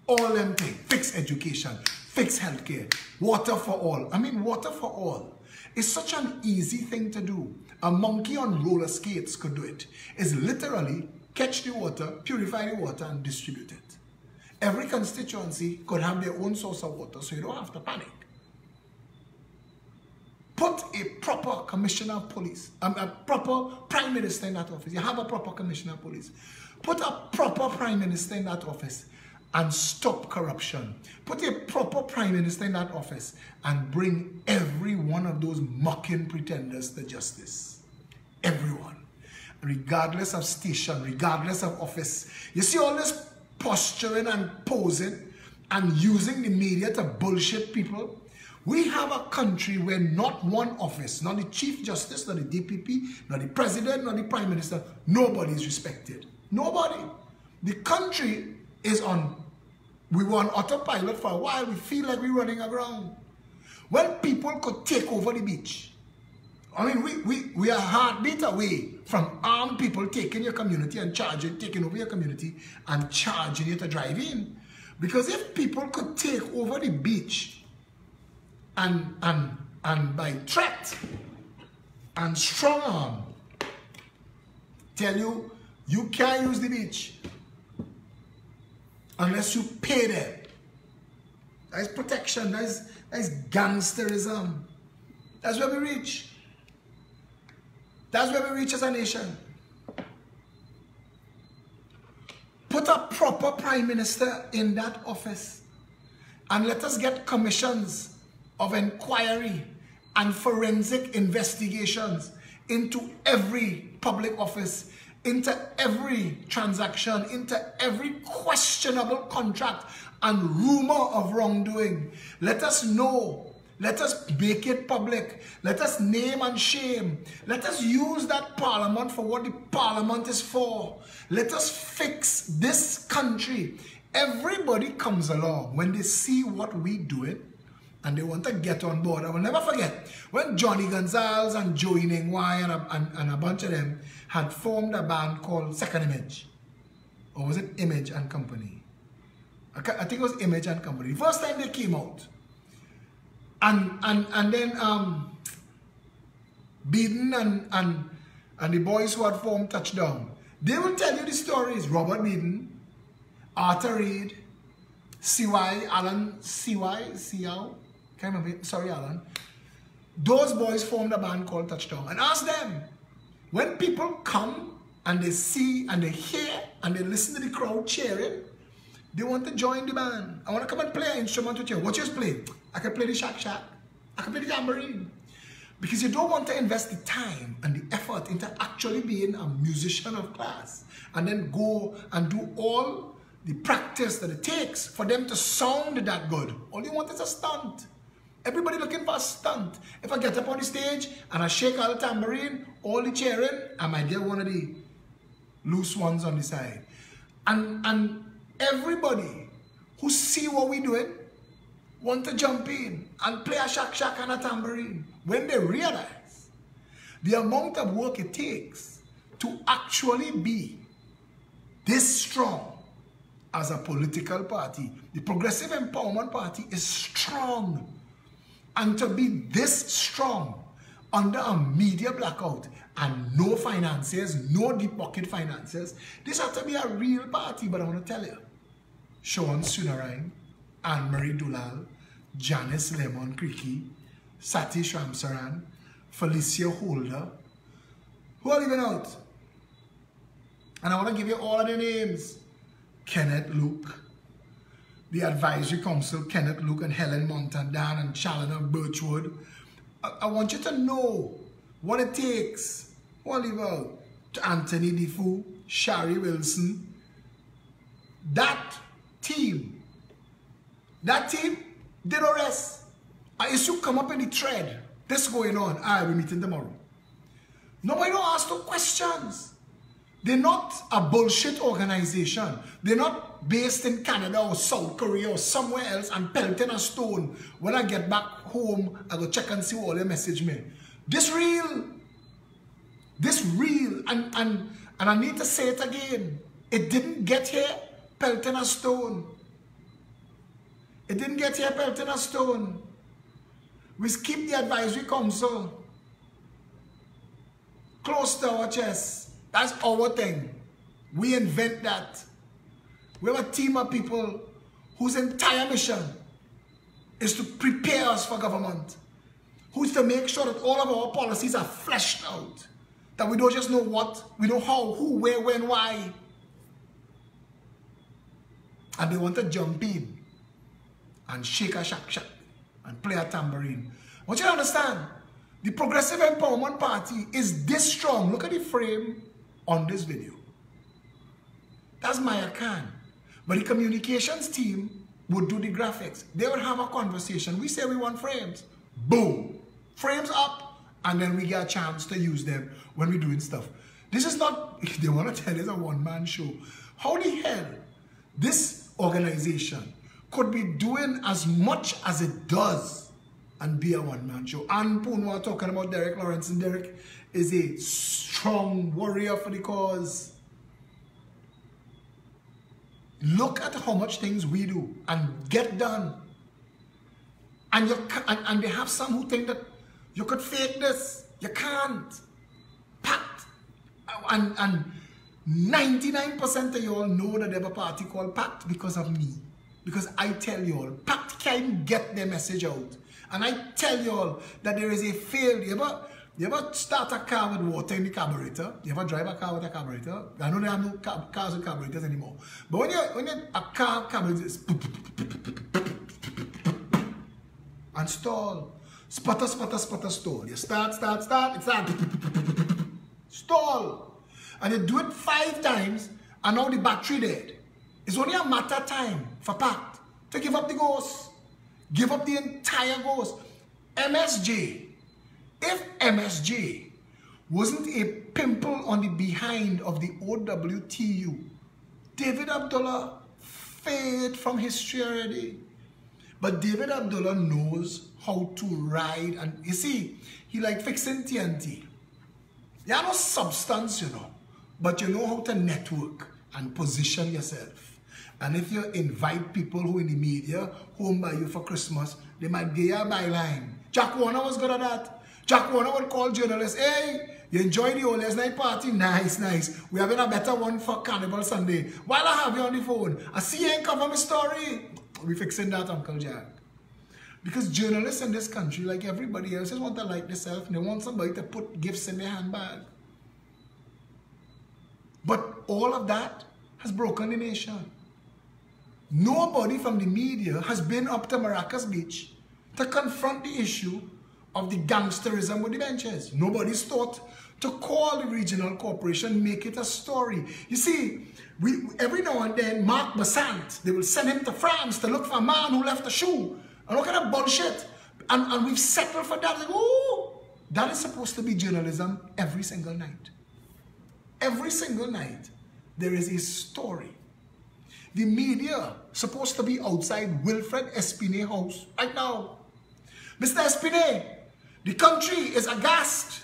All them things. Fix education. Fix healthcare. Water for all. I mean, water for all. It's such an easy thing to do. A monkey on roller skates could do it. It's literally catch the water, purify the water, and distribute it. Every constituency could have their own source of water, so you don't have to panic. Put a proper commissioner of police, a proper prime minister in that office. You have a proper commissioner of police. Put a proper prime minister in that office and stop corruption. Put a proper prime minister in that office and bring every one of those mocking pretenders to justice. Everyone. Regardless of station, regardless of office. You see all this posturing and posing and using the media to bullshit people? We have a country where not one office, not the Chief Justice, not the DPP, not the President, not the Prime Minister, nobody is respected. Nobody. The country is we were on autopilot for a while. We feel like we're running aground. When people could take over the beach, I mean, we are a heartbeat away from armed people taking your community and taking over your community and charging you to drive in. Because if people could take over the beach and by threat and strong arm, tell you, you can't use the beach unless you pay them. That is protection. That is gangsterism. That's where we reach. That's where we reach as a nation. Put a proper prime minister in that office and let us get commissions of inquiry and forensic investigations into every public office, into every transaction, into every questionable contract and rumor of wrongdoing. Let us know. Let us make it public. Let us name and shame. Let us use that parliament for what the parliament is for. Let us fix this country. Everybody comes along when they see what we doing and they want to get on board. I will never forget when Johnny Gonzalez and Joey Ningwai and a bunch of them had formed a band called Second Image. Or was it Image and Company? I think it was Image and Company. The first time they came out. And then Beaton and the boys who had formed Touchdown, they will tell you the stories. Robert Beaton, Arthur Reed, C.Y. Alan, C.Y. C.O. Can't remember. Sorry, Alan. Those boys formed a band called Touchdown. And ask them, when people come and they see and they hear and they listen to the crowd cheering, they want to join the band. I want to come and play an instrument with you. What you play? I can play the shak. I can play the tambourine. Because you don't want to invest the time and the effort into actually being a musician of class and then go and do all the practice that it takes for them to sound that good. All you want is a stunt. Everybody looking for a stunt. If I get up on the stage and I shake all the tambourine, all the cheering, I might get one of the loose ones on the side. And everybody who see what we're doing want to jump in and play a shak and a tambourine when they realize the amount of work it takes to actually be this strong as a political party. The Progressive Empowerment Party is strong. And to be this strong under a media blackout and no financiers, no deep pocket financiers, this has to be a real party. But I want to tell you, Sean Sunarine, Anne-Marie Dulal, Janice Lemon Creaky, Satish Ramsaran, Felicia Holder, who are leaving out. And I want to give you all of their names. Kenneth Luke, the Advisory Council, Kenneth Luke and Helen Montandan and Chalana Birchwood. I want you to know what it takes. Who are leave out? To Anthony Defoe, Shari Wilson. That team did no rest. I used to come up in the thread. This going on. I will be meeting tomorrow. Nobody don't ask no questions. They're not a bullshit organization. They're not based in Canada or South Korea or somewhere else and pelting a stone. When I get back home, I go check and see what they message me. This real. This real. And I need to say it again. It didn't get here pelting a stone. It didn't get here pelting a stone. We keep the Advisory Council close to our chest. That's our thing. We invent that. We have a team of people whose entire mission is to prepare us for government. Who's to make sure that all of our policies are fleshed out. That we don't just know what, we know how, who, where, when, why. and they want to jump in and shake a shack and play a tambourine. I want you to understand, the Progressive Empowerment Party is this strong. Look at the frame on this video. That's Maya Khan. But the communications team would do the graphics. They would have a conversation. We say we want frames. Boom. Frames up, and then we get a chance to use them when we're doing stuff. This is not, they want to tell you, it's a one-man show. How the hell this organization could be doing as much as it does and be a one-man show? And Poonwa talking about Derek Lawrence, and Derek is a strong warrior for the cause. Look at how much things we do and get done. And, and they have some who think that you could fake this. You can't. Pact. And 99% of y'all know that they have a party called Pact because of me. Because I tell y'all, Pact can get their message out. And I tell y'all that there is a failed. You ever start a car with water in the carburetor? You ever drive a car with a carburetor? I know there are no cars with carburetors anymore. But when a car carburetor is and stall, sputter, stall. You start, it starts. Stall. And you do it 5 times, and now the battery dead. It's only a matter of time for Pact to give up the ghost. Give up the entire ghost. MSJ. If MSJ wasn't a pimple on the behind of the OWTU, David Abdullah faded from history already. But David Abdullah knows how to ride, and you see, he like fixing TNT. You have no substance, you know, but you know how to network and position yourself. And if you invite people who in the media home by you for Christmas, they might give you a byline. Jack Warner was good at that. Jack Warner would call journalists, hey, you enjoy the old last night party? Nice. We having a better one for Carnival Sunday. While I have you on the phone, I see you ain't cover my story. We fixing that, Uncle Jack. Because journalists in this country, like everybody else, just want to like themselves and they want somebody to put gifts in their handbag. But all of that has broken the nation. Nobody from the media has been up to Maracas Beach to confront the issue of the gangsterism with the benches. Nobody's thought to call the regional corporation, make it a story. You see, every now and then, Mark Bassant, they will send him to France to look for a man who left a shoe. And look at that bullshit. And we've settled for that. Like, oh, that is supposed to be journalism every single night. Every single night, there is a story. The media supposed to be outside Wilfred Espinay house right now. Mr. Espinay, the country is aghast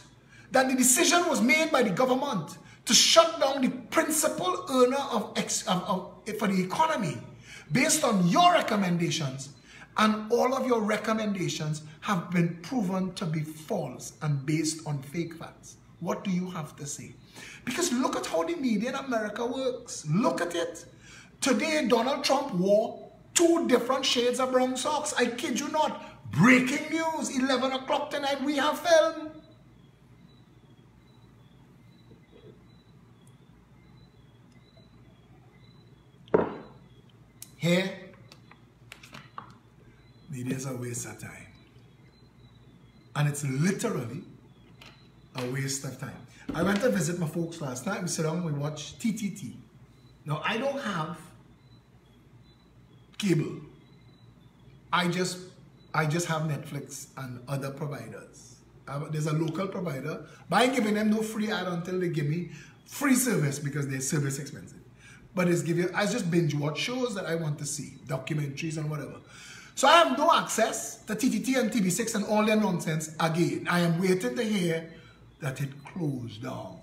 that the decision was made by the government to shut down the principal earner for the economy based on your recommendations, and all of your recommendations have been proven to be false and based on fake facts. What do you have to say? Because look at how the media in America works. Look at it. Today, Donald Trump wore 2 different shades of brown socks. I kid you not. Breaking news, 11 o'clock tonight, we have film. Here, media is a waste of time. And it's literally a waste of time. I went to visit my folks last night. We sat down and we watched TTT. Now, I don't have cable. I just have Netflix and other providers. There's a local provider, but I ain't giving them no free ad until they give me free service because their service expensive. But I just binge watch shows that I want to see, documentaries and whatever. So I have no access to TTT and TV6 and all their nonsense again. I am waiting to hear that it closed down.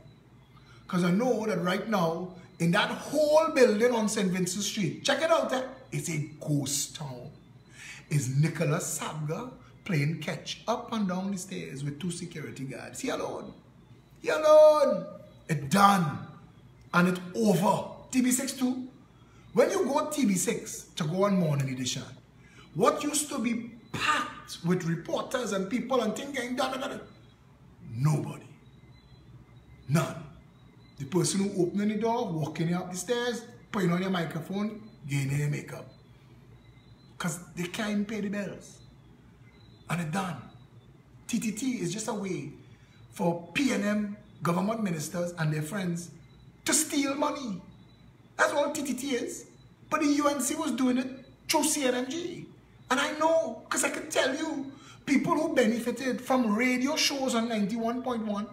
Because I know that right now, in that whole building on St. Vincent Street, check it out, it's a ghost town. Is Nicholas Sabga playing catch up and down the stairs with 2 security guards. He alone. He alone. It's done. And it's over. TV6 too. When you go TV6 to go on morning edition, what used to be packed with reporters and people and things getting done, nobody. None. The person who opening the door, walking you up the stairs, putting on your microphone, gain hair makeup. Because they can't pay the bills. And it's done. TTT is just a way for PNM government ministers and their friends to steal money. That's all TTT is. But the UNC was doing it through CNMG. And I know, because I can tell you, people who benefited from radio shows on 91.1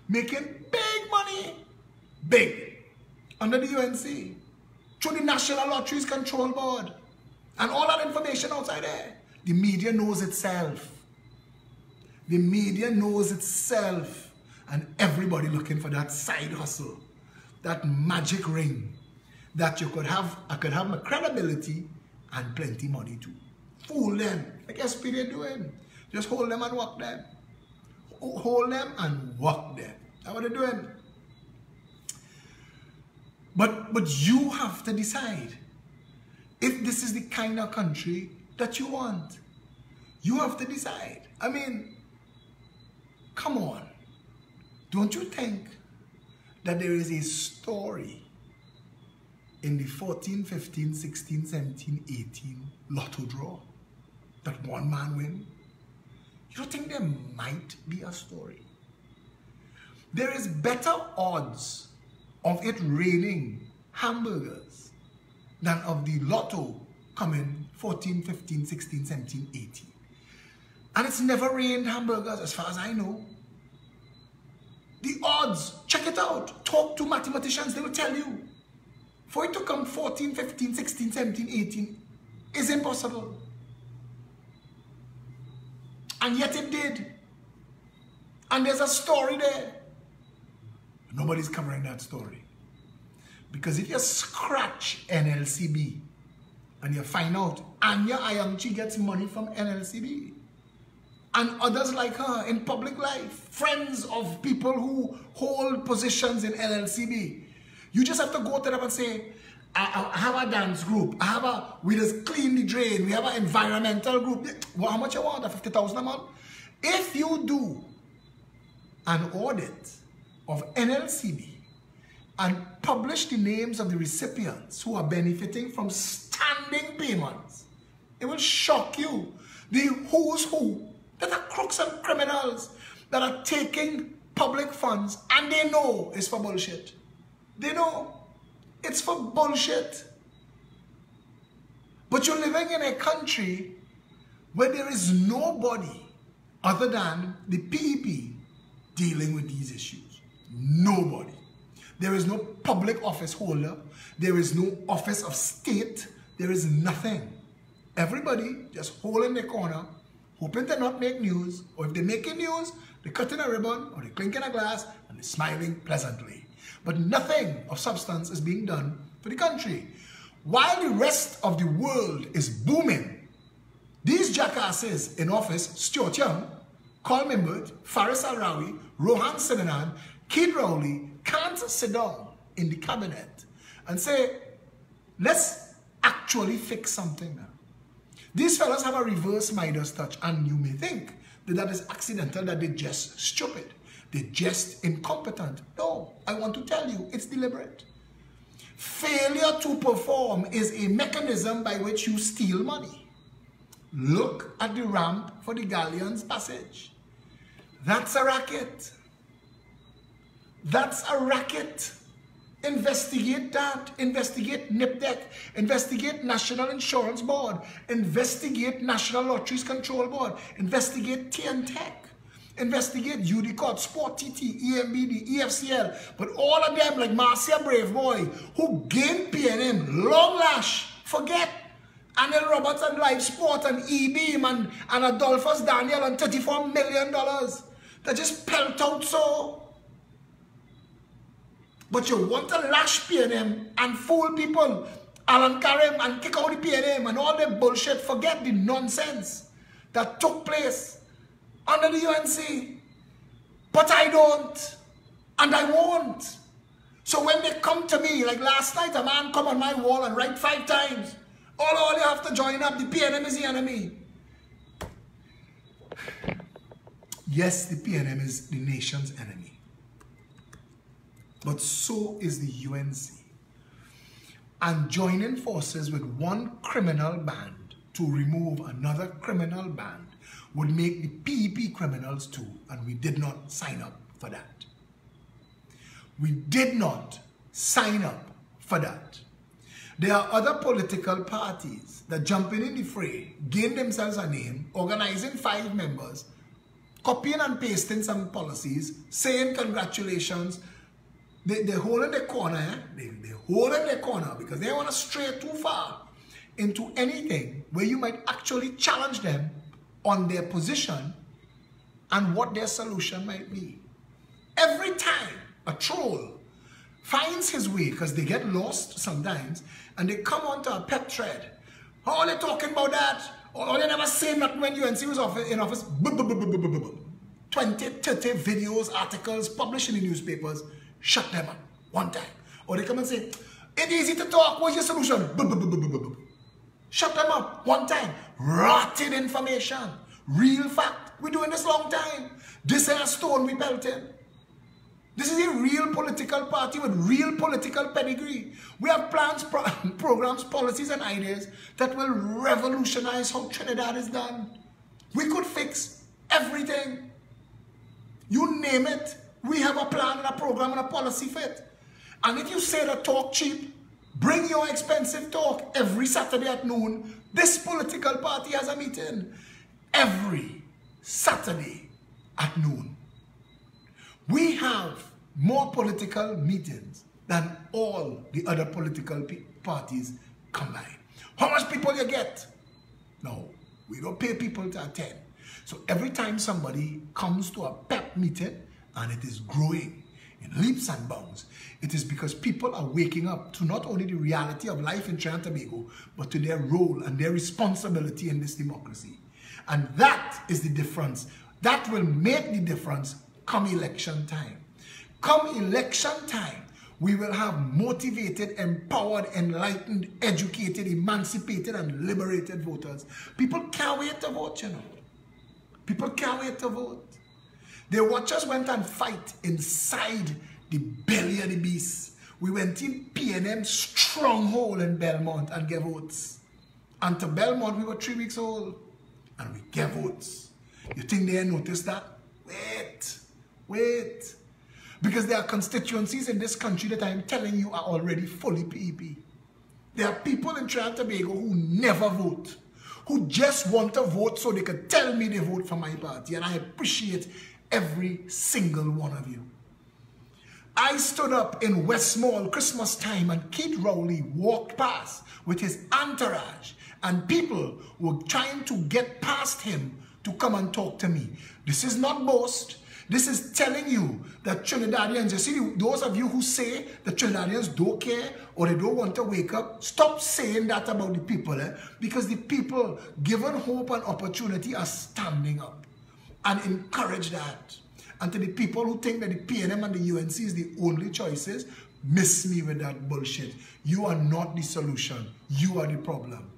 making big money. Big. Under the UNC. Through the National Lotteries Control Board. And all that information outside there. The media knows itself. The media knows itself. And everybody looking for that side hustle. That magic ring. That you could have, I could have my credibility and plenty money too. Fool them. Like SP they're doing. Just hold them and walk them. Hold them and walk them. That's what they're doing. But you have to decide if this is the kind of country that you want. You have to decide. I mean, come on. Don't you think that there is a story in the 14, 15, 16, 17, 18 lotto draw that one man win? You don't think there might be a story? There is better odds of it raining hamburgers than of the lotto coming 14, 15, 16, 17, 18. And it's never rained hamburgers as far as I know. The odds, check it out. Talk to mathematicians, they will tell you. For it to come 14, 15, 16, 17, 18 is impossible. And yet it did. And there's a story there. Nobody's covering that story. Because if you scratch NLCB and you find out Anya Ayamchi gets money from NLCB and others like her in public life, friends of people who hold positions in NLCB, you just have to go to them and say, I have a dance group. We just clean the drain. We have an environmental group. Well, how much you want? 50,000 a month? If you do an audit of NLCB and publish the names of the recipients who are benefiting from standing payments, it will shock you. The who's who that are crooks and criminals that are taking public funds and they know it's for bullshit. They know it's for bullshit. But you're living in a country where there is nobody other than the PEP dealing with these issues. Nobody. There is no public office holder. There is no office of state. There is nothing. Everybody just holding their corner, hoping to not make news, or if they're making news, they're cutting a ribbon or they're clinking a glass and they're smiling pleasantly. But nothing of substance is being done for the country. While the rest of the world is booming, these jackasses in office, Stuart Young, Carl Mimbert, Faris Al-Rawi, Rohan Sinanan, Keith Rowley, can't sit down in the cabinet and say, let's actually fix something now. These fellas have a reverse Midas touch, and you may think that that is accidental, that they're just stupid. They're just incompetent. No, I want to tell you, it's deliberate. Failure to perform is a mechanism by which you steal money. Look at the ramp for the Galleon's Passage. That's a racket. That's a racket. Investigate that. Investigate NIPDEC. Investigate National Insurance Board. Investigate National Lotteries Control Board. Investigate TNTech. Investigate UDCOT, Sport TT, EMBD, EFCL. But all of them, like Marcia Braveboy, who gained PNM, long lash, forget. Anil Roberts and Live Sport and E-Beam and Adolphus Daniel and $34 million. They just pelt out so. But you want to lash PNM and fool people, Alan Karim, and kick out the PNM and all that bullshit. Forget the nonsense that took place under the UNC. But I don't. And I won't. So when they come to me, like last night, a man come on my wall and write 5 times. All you have to join up. The PNM is the enemy. Yes, the PNM is the nation's enemy. But so is the UNC. and joining forces with one criminal band to remove another criminal band would make the PEP criminals too, and we did not sign up for that. We did not sign up for that. There are other political parties that jump in the fray, gain themselves a name, organizing 5 members, copying and pasting some policies, saying congratulations. They hold in their corner, eh? They hold in their corner because they want to stray too far into anything where you might actually challenge them on their position and what their solution might be. Every time a troll finds his way, because they get lost sometimes, and they come onto a pep thread. Oh, they're talking about that. Oh, they never say nothing when UNC was in office. 20, 30 videos, articles published in the newspapers. Shut them up one time. Or they come and say, it's easy to talk. What's your solution? Shut them up one time. Rotted information. Real fact. We're doing this long time. This is a stone we pelted. This is a real political party with real political pedigree. We have plans, programs, policies, and ideas that will revolutionize how Trinidad is done. We could fix everything. You name it. We have a plan and a program and a policy for it. And if you say the talk cheap, bring your expensive talk every Saturday at noon. This political party has a meeting every Saturday at noon. We have more political meetings than all the other political parties combined. How much people you get? No, we don't pay people to attend. So every time somebody comes to a PEP meeting and it is growing in leaps and bounds, it is because people are waking up to not only the reality of life in Trinidad and Tobago, but to their role and their responsibility in this democracy. And that is the difference. That will make the difference come election time. Come election time, we will have motivated, empowered, enlightened, educated, emancipated, and liberated voters. People can't wait to vote, you know. People can't wait to vote. The watchers went and fight inside the belly of the beast. We went in PNM stronghold in Belmont and gave votes. And to Belmont, we were 3 weeks old. And we gave votes. You think they noticed that? Wait. Because there are constituencies in this country that I'm telling you are already fully PEP. There are people in Trinidad and Tobago who never vote, who just want to vote so they can tell me they vote for my party. And I appreciate every single one of you. I stood up in Westmall Christmas time and Keith Rowley walked past with his entourage and people were trying to get past him to come and talk to me. This is not boast. This is telling you that Trinidadians, you see, those of you who say that Trinidadians don't care or they don't want to wake up, stop saying that about the people, because the people, given hope and opportunity, are standing up, and encourage that. And to the people who think that the PNM and the UNC is the only choices, miss me with that bullshit. You are not the solution. You are the problem.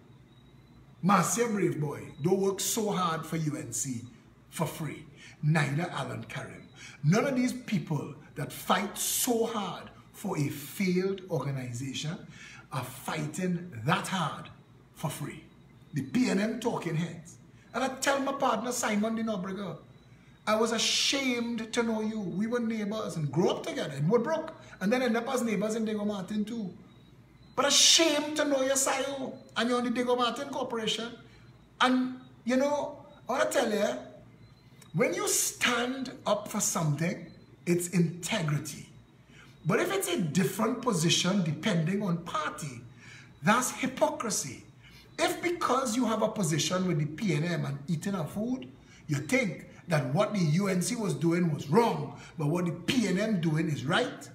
Marcia Brave Boy, don't work so hard for UNC for free. Neither Alan Karim. None of these people that fight so hard for a failed organization are fighting that hard for free. The PNM talking heads. And I tell my partner Simon de Nobrega, I was ashamed to know you. We were neighbors and grew up together in Woodbrook and then end up as neighbors in Diego Martin too. But ashamed to know your Sayo and you're on the Diego Martin Corporation. And you know, I want to tell you, when you stand up for something, it's integrity. But if it's a different position depending on party, that's hypocrisy. If because you have a position with the PNM and eating a food, you think that what the UNC was doing was wrong, but what the PNM doing is right,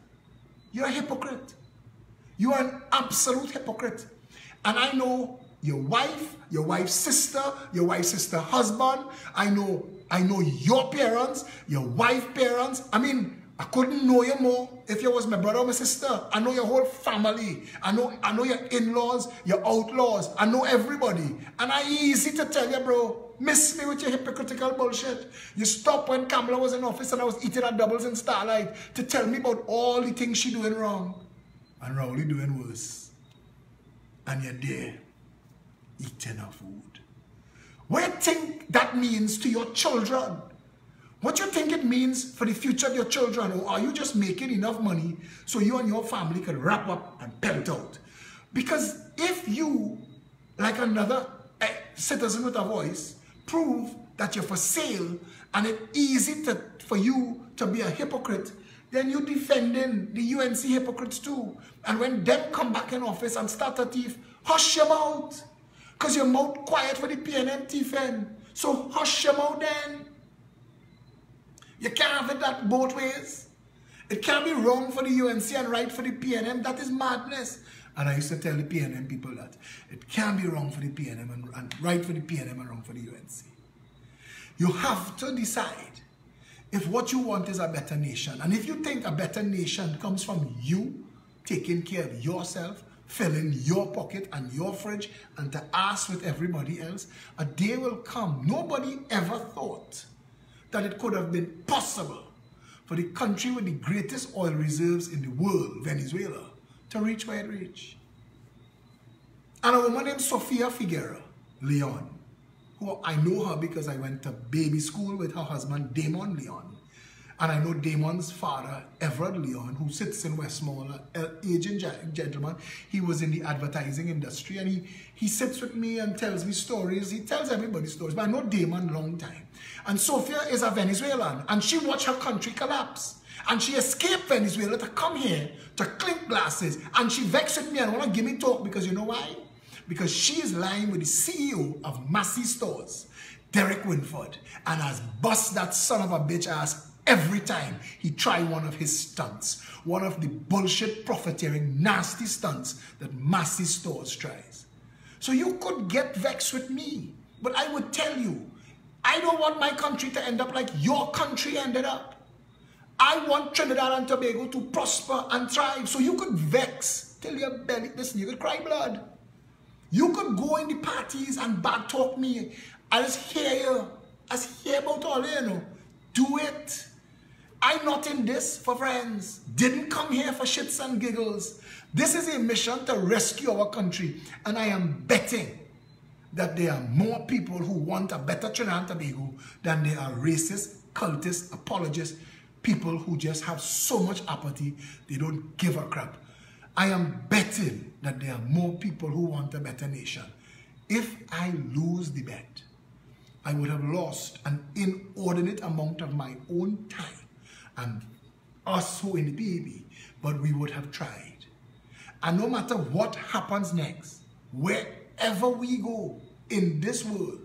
you're a hypocrite. You are an absolute hypocrite. And I know your wife's sister, your wife's sister husband, I know your parents, your wife's parents. I mean, I couldn't know you more if you was my brother or my sister. I know your whole family. I know your in-laws, your outlaws. I know everybody. And I easy to tell you, bro, miss me with your hypocritical bullshit. You stopped when Kamala was in office and I was eating at Doubles in Starlight to tell me about all the things she doing wrong. And Rowley doing worse. and you're there eating our food. What do you think that means to your children? What do you think it means for the future of your children? Or are you just making enough money so you and your family can wrap up and pelt out? Because if you, like another citizen with a voice, prove that you're for sale and it's easy for you to be a hypocrite, then you're defending the UNC hypocrites too. And when them come back in office and start a thief, hush your mouth. Because your mouth quiet for the PNM thiefing. So hush your mouth then. You can't have it that both ways. It can't be wrong for the UNC and right for the PNM. That is madness. And I used to tell the PNM people that it can't be wrong for the PNM and right for the PNM and wrong for the UNC. You have to decide if what you want is a better nation. And if you think a better nation comes from you taking care of yourself, filling your pocket and your fridge and to ask with everybody else, a day will come. Nobody ever thought that it could have been possible for the country with the greatest oil reserves in the world, Venezuela, to reach where it reached. And a woman named Sofia Figueroa Leon, who I know her because I went to baby school with her husband, Damon Leon. And I know Damon's father, Everett Leon, who sits in Westmore, an aging gentleman. He was in the advertising industry, and he sits with me and tells me stories. He tells everybody stories, but I know Damon a long time. And Sofia is a Venezuelan, and she watched her country collapse. And she escaped Venezuela to come here to clink glasses. And she vexed with me and want to give me talk because you know why? Because she is lying with the CEO of Massey Stores, Derek Winford, and has bust that son of a bitch ass every time he tried one of his stunts. One of the bullshit, profiteering, nasty stunts that Massey Stores tries. So you could get vexed with me, but I would tell you, I don't want my country to end up like your country ended up. I want Trinidad and Tobago to prosper and thrive. So you could vex till your belly, listen, you could cry blood. You could go in the parties and bad talk me. I just hear you. I just hear about all you know. Do it. I'm not in this for friends. Didn't come here for shits and giggles. This is a mission to rescue our country. And I am betting that there are more people who want a better Trinidad and Tobago than there are racist, cultist, apologists, people who just have so much apathy, they don't give a crap. I am betting that there are more people who want a better nation. If I lose the bet, I would have lost an inordinate amount of my own time and us who in the baby, but we would have tried. And no matter what happens next, wherever we go in this world,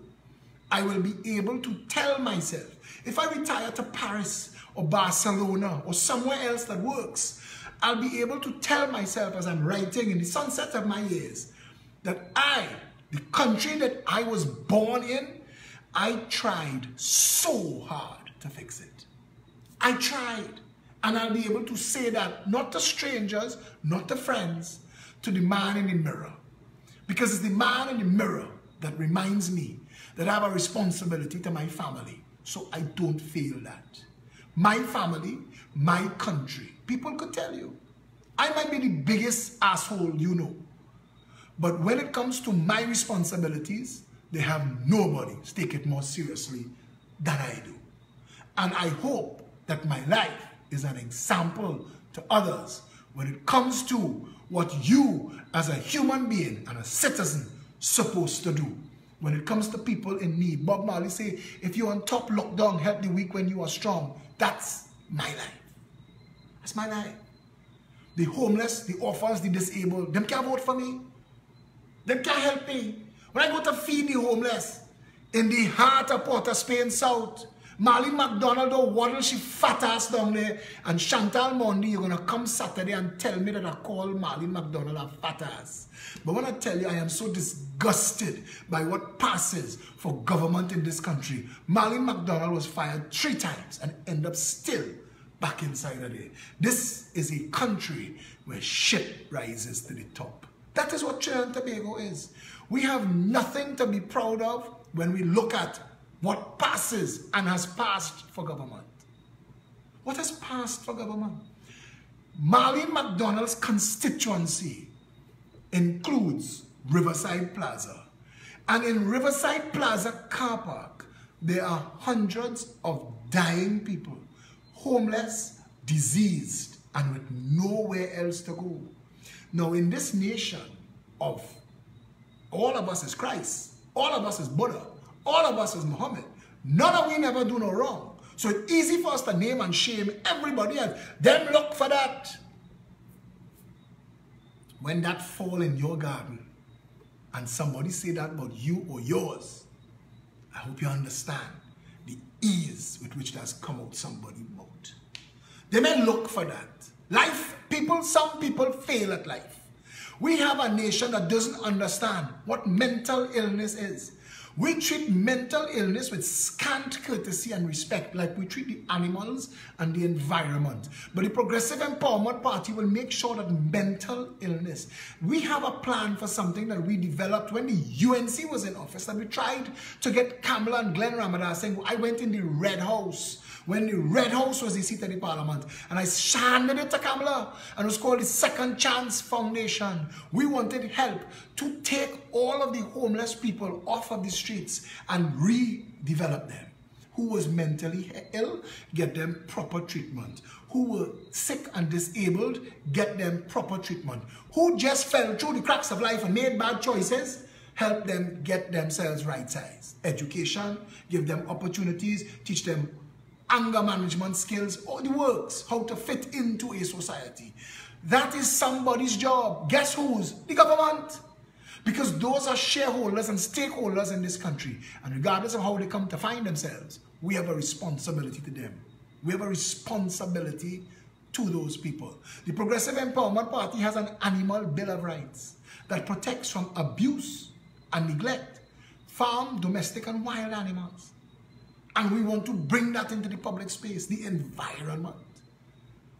I will be able to tell myself, if I retire to Paris or Barcelona or somewhere else that works, I'll be able to tell myself as I'm writing in the sunset of my years that the country that I was born in, I tried so hard to fix it. I tried. And I'll be able to say that not to strangers, not to friends, to the man in the mirror. Because it's the man in the mirror that reminds me that I have a responsibility to my family, so I don't fail that. My family, my country. People could tell you, I might be the biggest asshole you know. But when it comes to my responsibilities, they have nobody take it more seriously than I do. And I hope that my life is an example to others when it comes to what you as a human being and a citizen supposed to do. When it comes to people in need, Bob Marley say, if you're on top, look down, help the weak when you are strong. That's my life. That's my life. The homeless, the orphans, the disabled, them can't vote for me. Them can't help me. When I go to feed the homeless in the heart of Port of Spain South, Marlene McDonald or waddle she fat ass down there, and Chantal Monday, you're gonna come Saturday and tell me that I call Marlene McDonald a fat ass. But when I tell you I am so disgusted by what passes for government in this country, Marlene McDonald was fired 3 times and end up still back inside of there. This is a country where shit rises to the top. That is what Trinidad and Tobago is. We have nothing to be proud of when we look at what passes and has passed for government. What has passed for government? Marlene McDonald's constituency includes Riverside Plaza. And in Riverside Plaza car park, there are hundreds of dying people, homeless, diseased, and with nowhere else to go. Now, in this nation of all of us is Christ, all of us is Buddha, all of us is Muhammad, none of we never do no wrong. So it's easy for us to name and shame everybody else. Them look for that. When that fall in your garden and somebody say that about you or yours, I hope you understand the ease with which that's come out somebody's mouth. They may look for that. Life, some people fail at life. We have a nation that doesn't understand what mental illness is. We treat mental illness with scant courtesy and respect, like we treat the animals and the environment. But the Progressive Empowerment Party will make sure that mental illness, we have a plan for something that we developed when the UNC was in office, and we tried to get Kamala and Glenn Ramadan saying, I went in the Red House, when the Red House was the seat of the parliament, and I handed it to Kamala, and it was called the Second Chance Foundation. We wanted help to take all of the homeless people off of the streets and redevelop them. Who was mentally ill, get them proper treatment. Who were sick and disabled, get them proper treatment. Who just fell through the cracks of life and made bad choices, help them get themselves right size. Education, give them opportunities, teach them anger management skills, all the works, how to fit into a society. That is somebody's job. Guess whose? The government. Because those are shareholders and stakeholders in this country. And regardless of how they come to find themselves, we have a responsibility to them. We have a responsibility to those people. The Progressive Empowerment Party has an animal bill of rights that protects from abuse and neglect farm, domestic, and wild animals. And we want to bring that into the public space, the environment.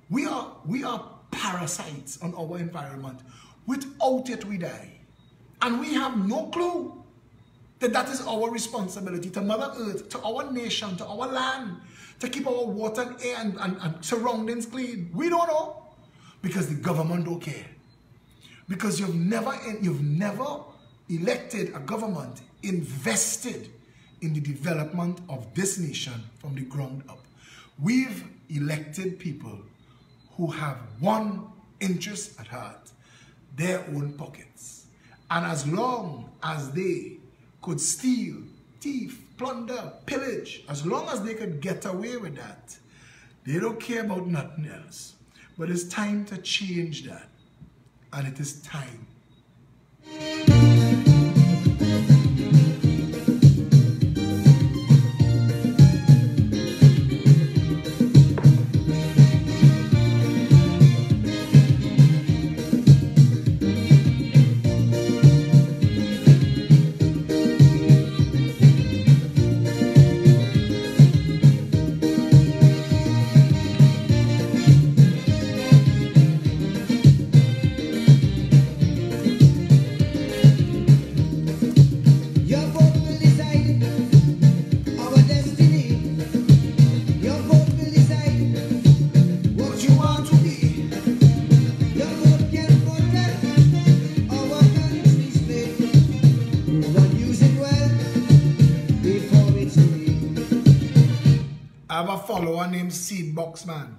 We are parasites on our environment. Without it, we die. And we have no clue that that is our responsibility to Mother Earth, to our nation, to our land, to keep our water and air and surroundings clean. We don't know because the government don't care. Because you've never elected a government invested in the development of this nation from the ground up. We've elected people who have one interest at heart, their own pockets. And as long as they could steal, thief, plunder, pillage, as long as they could get away with that, they don't care about nothing else. But it's time to change that. And it is time. I have a follower named Seedboxman.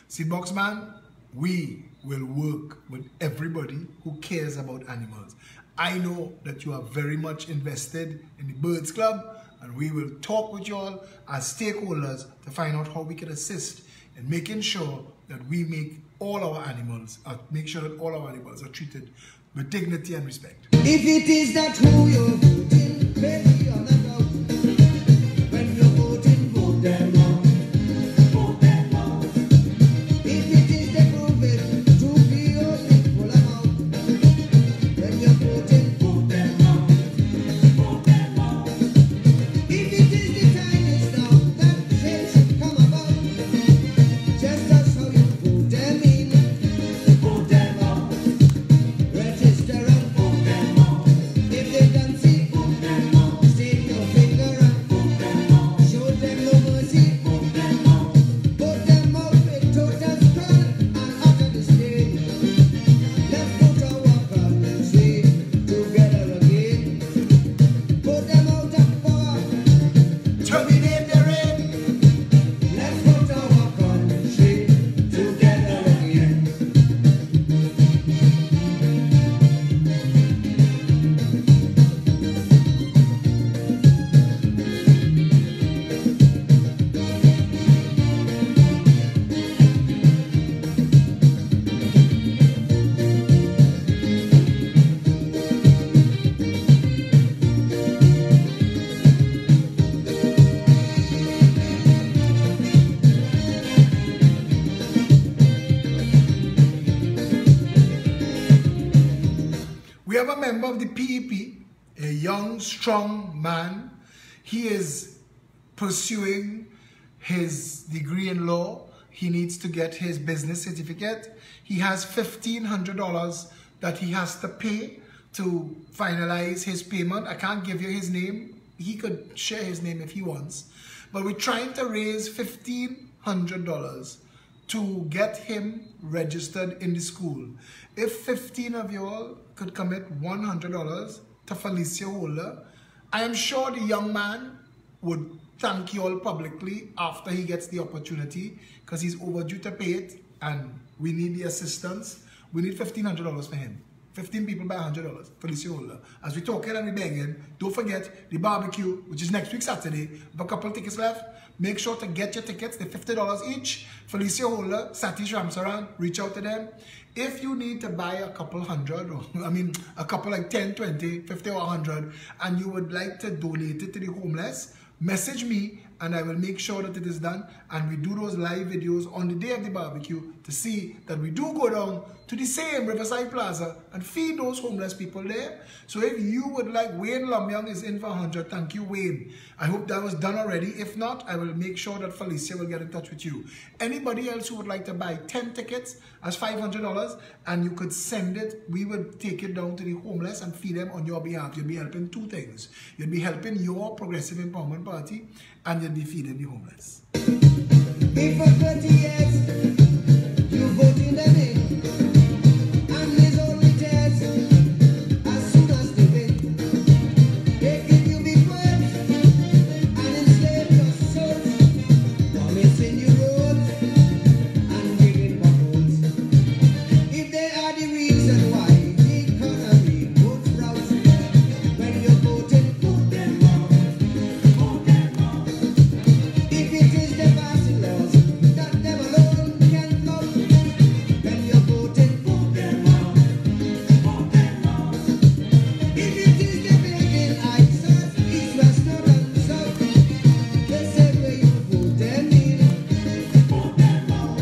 Seedboxman, we will work with everybody who cares about animals. I know that you are very much invested in the Birds Club, and we will talk with you all as stakeholders to find out how we can assist in making sure that we make all our animals, make sure that all our animals are treated with dignity and respect. If it is that who you're voting, baby, on the road. When you're voting, vote them out. Vote them out. If it is the proven to be your people out. When you're voting, vote them out. Vote them out. If it is the time is now that change should come about, just as how you vote them in, vote them out. Register and vote them out. If they don't see, vote them out. Stay your am a member of the PEP, a young, strong man. He is pursuing his degree in law. He needs to get his business certificate. He has $1,500 that he has to pay to finalize his payment. I can't give you his name. He could share his name if he wants. But we're trying to raise $1,500 to get him registered in the school. If 15 of you all could commit $100 to Felicia Holder, I am sure the young man would thank you all publicly after he gets the opportunity, because he's overdue to pay it and we need the assistance. We need $1,500 for him. 15 people by $100, Felicia Holder. As we talking and we begging, don't forget the barbecue, which is next week Saturday. We have a couple tickets left. Make sure to get your tickets. They're $50 each. Felicia Holder, Satish Ramsaran, reach out to them. If you need to buy a couple hundred, or a couple like 10, 20, 50 or 100, and you would like to donate it to the homeless, message me and I will make sure that it is done. And we do those live videos on the day of the barbecue to see that we do go down to the same Riverside Plaza and feed those homeless people there. So if you would like, Wayne Lumyoung is in for 100. Thank you, Wayne. I hope that was done already. If not, I will make sure that Felicia will get in touch with you. Anybody else who would like to buy 10 tickets as $500 and you could send it, we would take it down to the homeless and feed them on your behalf. You'll be helping two things. You'll be helping your Progressive Empowerment Party and you'll be feeding the homeless. If for 20 years you voted them in, and there's only tears as soon as they win, they give you big words and enslave your souls, promising you roads and giving potholes. If they are the reason why the economy goes round, when you're voting, vote them out, vote them out. If it is the passing laws that them alone can love, when you're voting, vote them out, vote them out. If it is the building ISIS, east, west, north and south, they say where you vote them in, vote them out.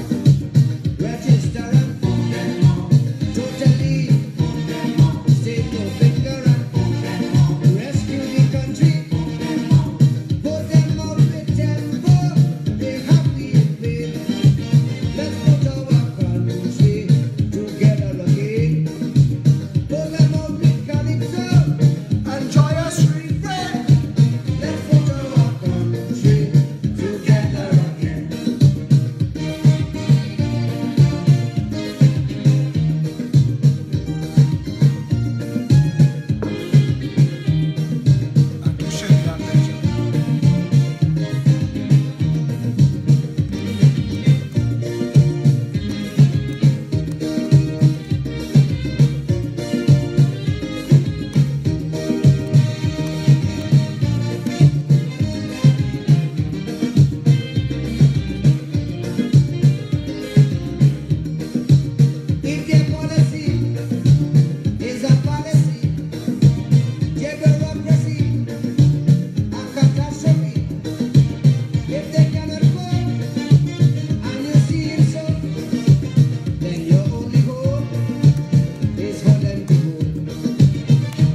Register and vote them out. Totally vote them out. State no finger and vote them out. Rescue the country, vote them out. Vote them out with tempo, they have the invade. Let's put our country together again. Vote them out with calypso and joyous refrain. Let's put our country together again. And to share that pleasure. If their policy is a policy, their bureaucracy a catastrophe. If they cannot vote and you see it so, then your only hope is for them to vote.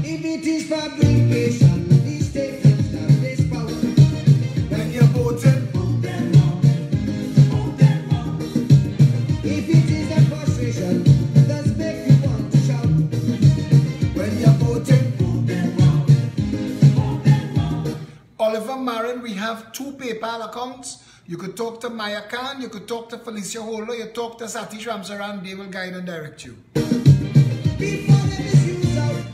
If it is fabrication, the state can stop this power. When you're voting, Vote them out, vote them out. If it is a frustration, that's make you want to shout. when you're voting. Vote them out, vote them out. Oliver Marin, we have 2 PayPal accounts. You could talk to Maya Khan, you could talk to Felicia Holder, you talk to Satish Ramsaran, they will guide and direct you. Before they misuse out.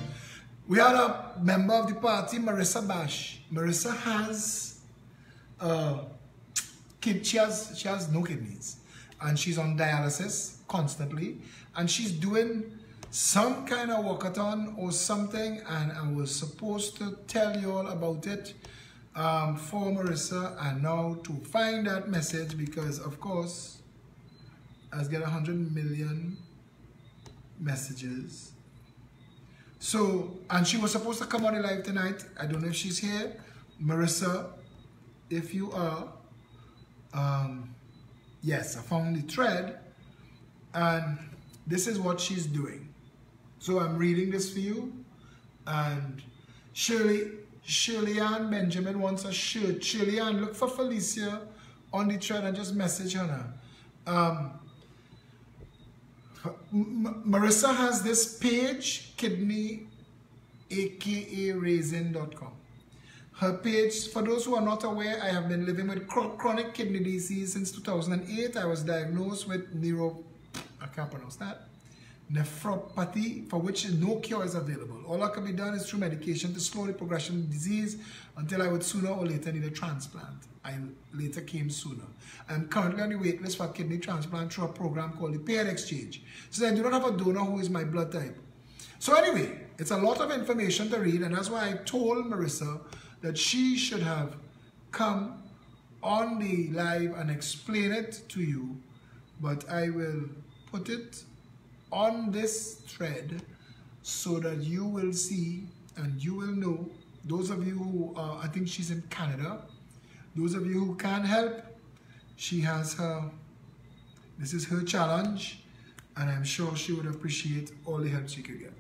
We had a member of the party, Marissa Bash. Marissa has she has no kidneys and she's on dialysis constantly and she's doing some kind of walkathon or something, and I was supposed to tell you all about it for Marissa, and now to find that message, because of course I get 100 million messages. So, and she was supposed to come on the live tonight. I don't know if she's here. Marissa, if you are, yes, I found the thread and this is what she's doing. So I'm reading this for you And Shirley Ann Benjamin wants a shirt. Shirley Ann, look for Felicia on the thread and just message her now. Marissa has this page, kidney, aka raisin.com. Her page, for those who are not aware, I have been living with chronic kidney disease since 2008. I was diagnosed with nephropathy, for which no cure is available. All that can be done is through medication to slow the progression of the disease until I would sooner or later need a transplant. I later came sooner. I am currently on the wait list for kidney transplant through a program called the Pair Exchange. So I do not have a donor who is my blood type. So anyway, it's a lot of information to read, and that's why I told Marissa that she should have come on the live and explain it to you, but I will put it on this thread so that you will see and you will know. Those of you who I think she's in Canada, those of you who can't help, she has this is her challenge, and I'm sure she would appreciate all the help she could get.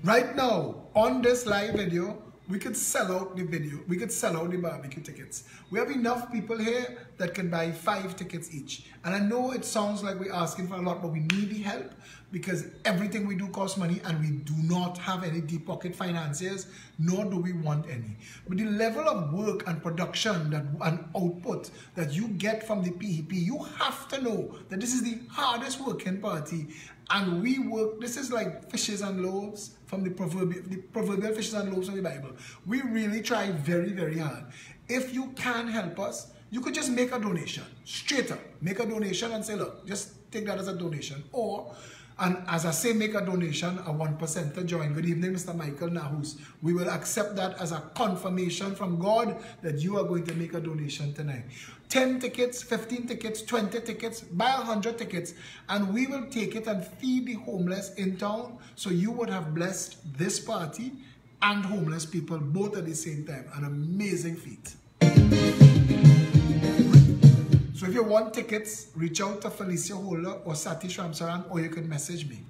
Right now, on this live video, we could sell out the video. We could sell out the barbecue tickets. We have enough people here that can buy 5 tickets each. And I know it sounds like we're asking for a lot, but we need the help because everything we do costs money and we do not have any deep pocket financiers, nor do we want any. But the level of work and production and output that you get from the PEP, you have to know that this is the hardest working party. And we work, this is like fishes and loaves from the proverbial fishes and loaves from the Bible. We really try very, very hard. If you can help us, you could just make a donation, straight up. Make a donation and say, look, just take that as a donation. Or, and as I say, make a donation, a 1% to join. Good evening, Mr. Michael Nahus. We will accept that as a confirmation from God that you are going to make a donation tonight. 10 tickets, 15 tickets, 20 tickets, buy 100 tickets, and we will take it and feed the homeless in town. So you would have blessed this party and homeless people both at the same time. An amazing feat. So if you want tickets, reach out to Felicia Holder or Satish Ramsaran, or you can message me.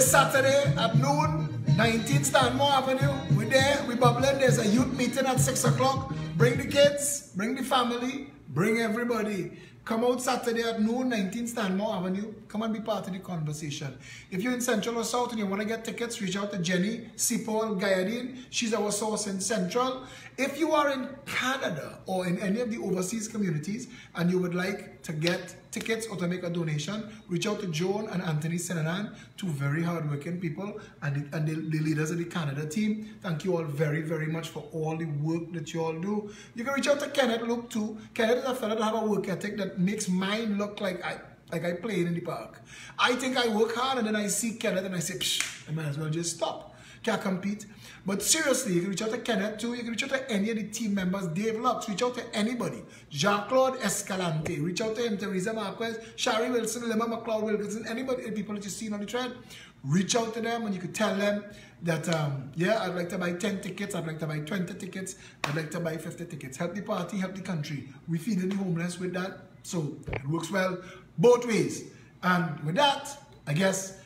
Saturday at noon, 19 Stanmore Avenue. We're there, we're bubbling. There's a youth meeting at 6 o'clock. Bring the kids, bring the family, bring everybody. Come out Saturday at noon, 19 Stanmore Avenue. Come and be part of the conversation. If you're in Central or South and you want to get tickets, reach out to Jenny Sipol Gayadin. She's our source in Central. If you are in Canada or in any of the overseas communities and you would like to get tickets or to make a donation, reach out to Joan and Anthony Senanan, two very hardworking people and the leaders of the Canada team. Thank you all very, very much for all the work that you all do. You can reach out to Kenneth Luke too. Kenneth is a fellow that have a work ethic that makes mine look like I play in the park. I think I work hard and then I see Kenneth and I say, psh, I might as well just stop. Can't compete. But seriously, you can reach out to Kenneth too. You can reach out to any of the team members. Dave Lux, reach out to anybody. Jean-Claude Escalante, reach out to him. Teresa Marquez, Shari Wilson, Lema McLeod Wilkinson, anybody, people that you see on the thread, reach out to them and you can tell them that, yeah, I'd like to buy 10 tickets, I'd like to buy 20 tickets, I'd like to buy 50 tickets. Help the party, help the country. We feed the homeless with that, so it works well both ways. And with that, I guess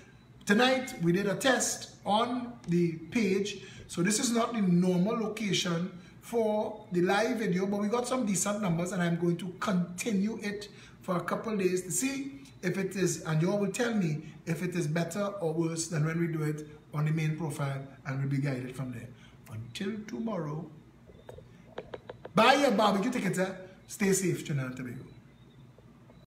tonight we did a test on the page. So this is not the normal location for the live video, but we got some decent numbers and I'm going to continue it for a couple days to see if it is, and you all will tell me if it is better or worse than when we do it on the main profile, and we'll be guided from there. Until tomorrow, buy your barbecue tickets, stay safe, Trinidad and Tobago.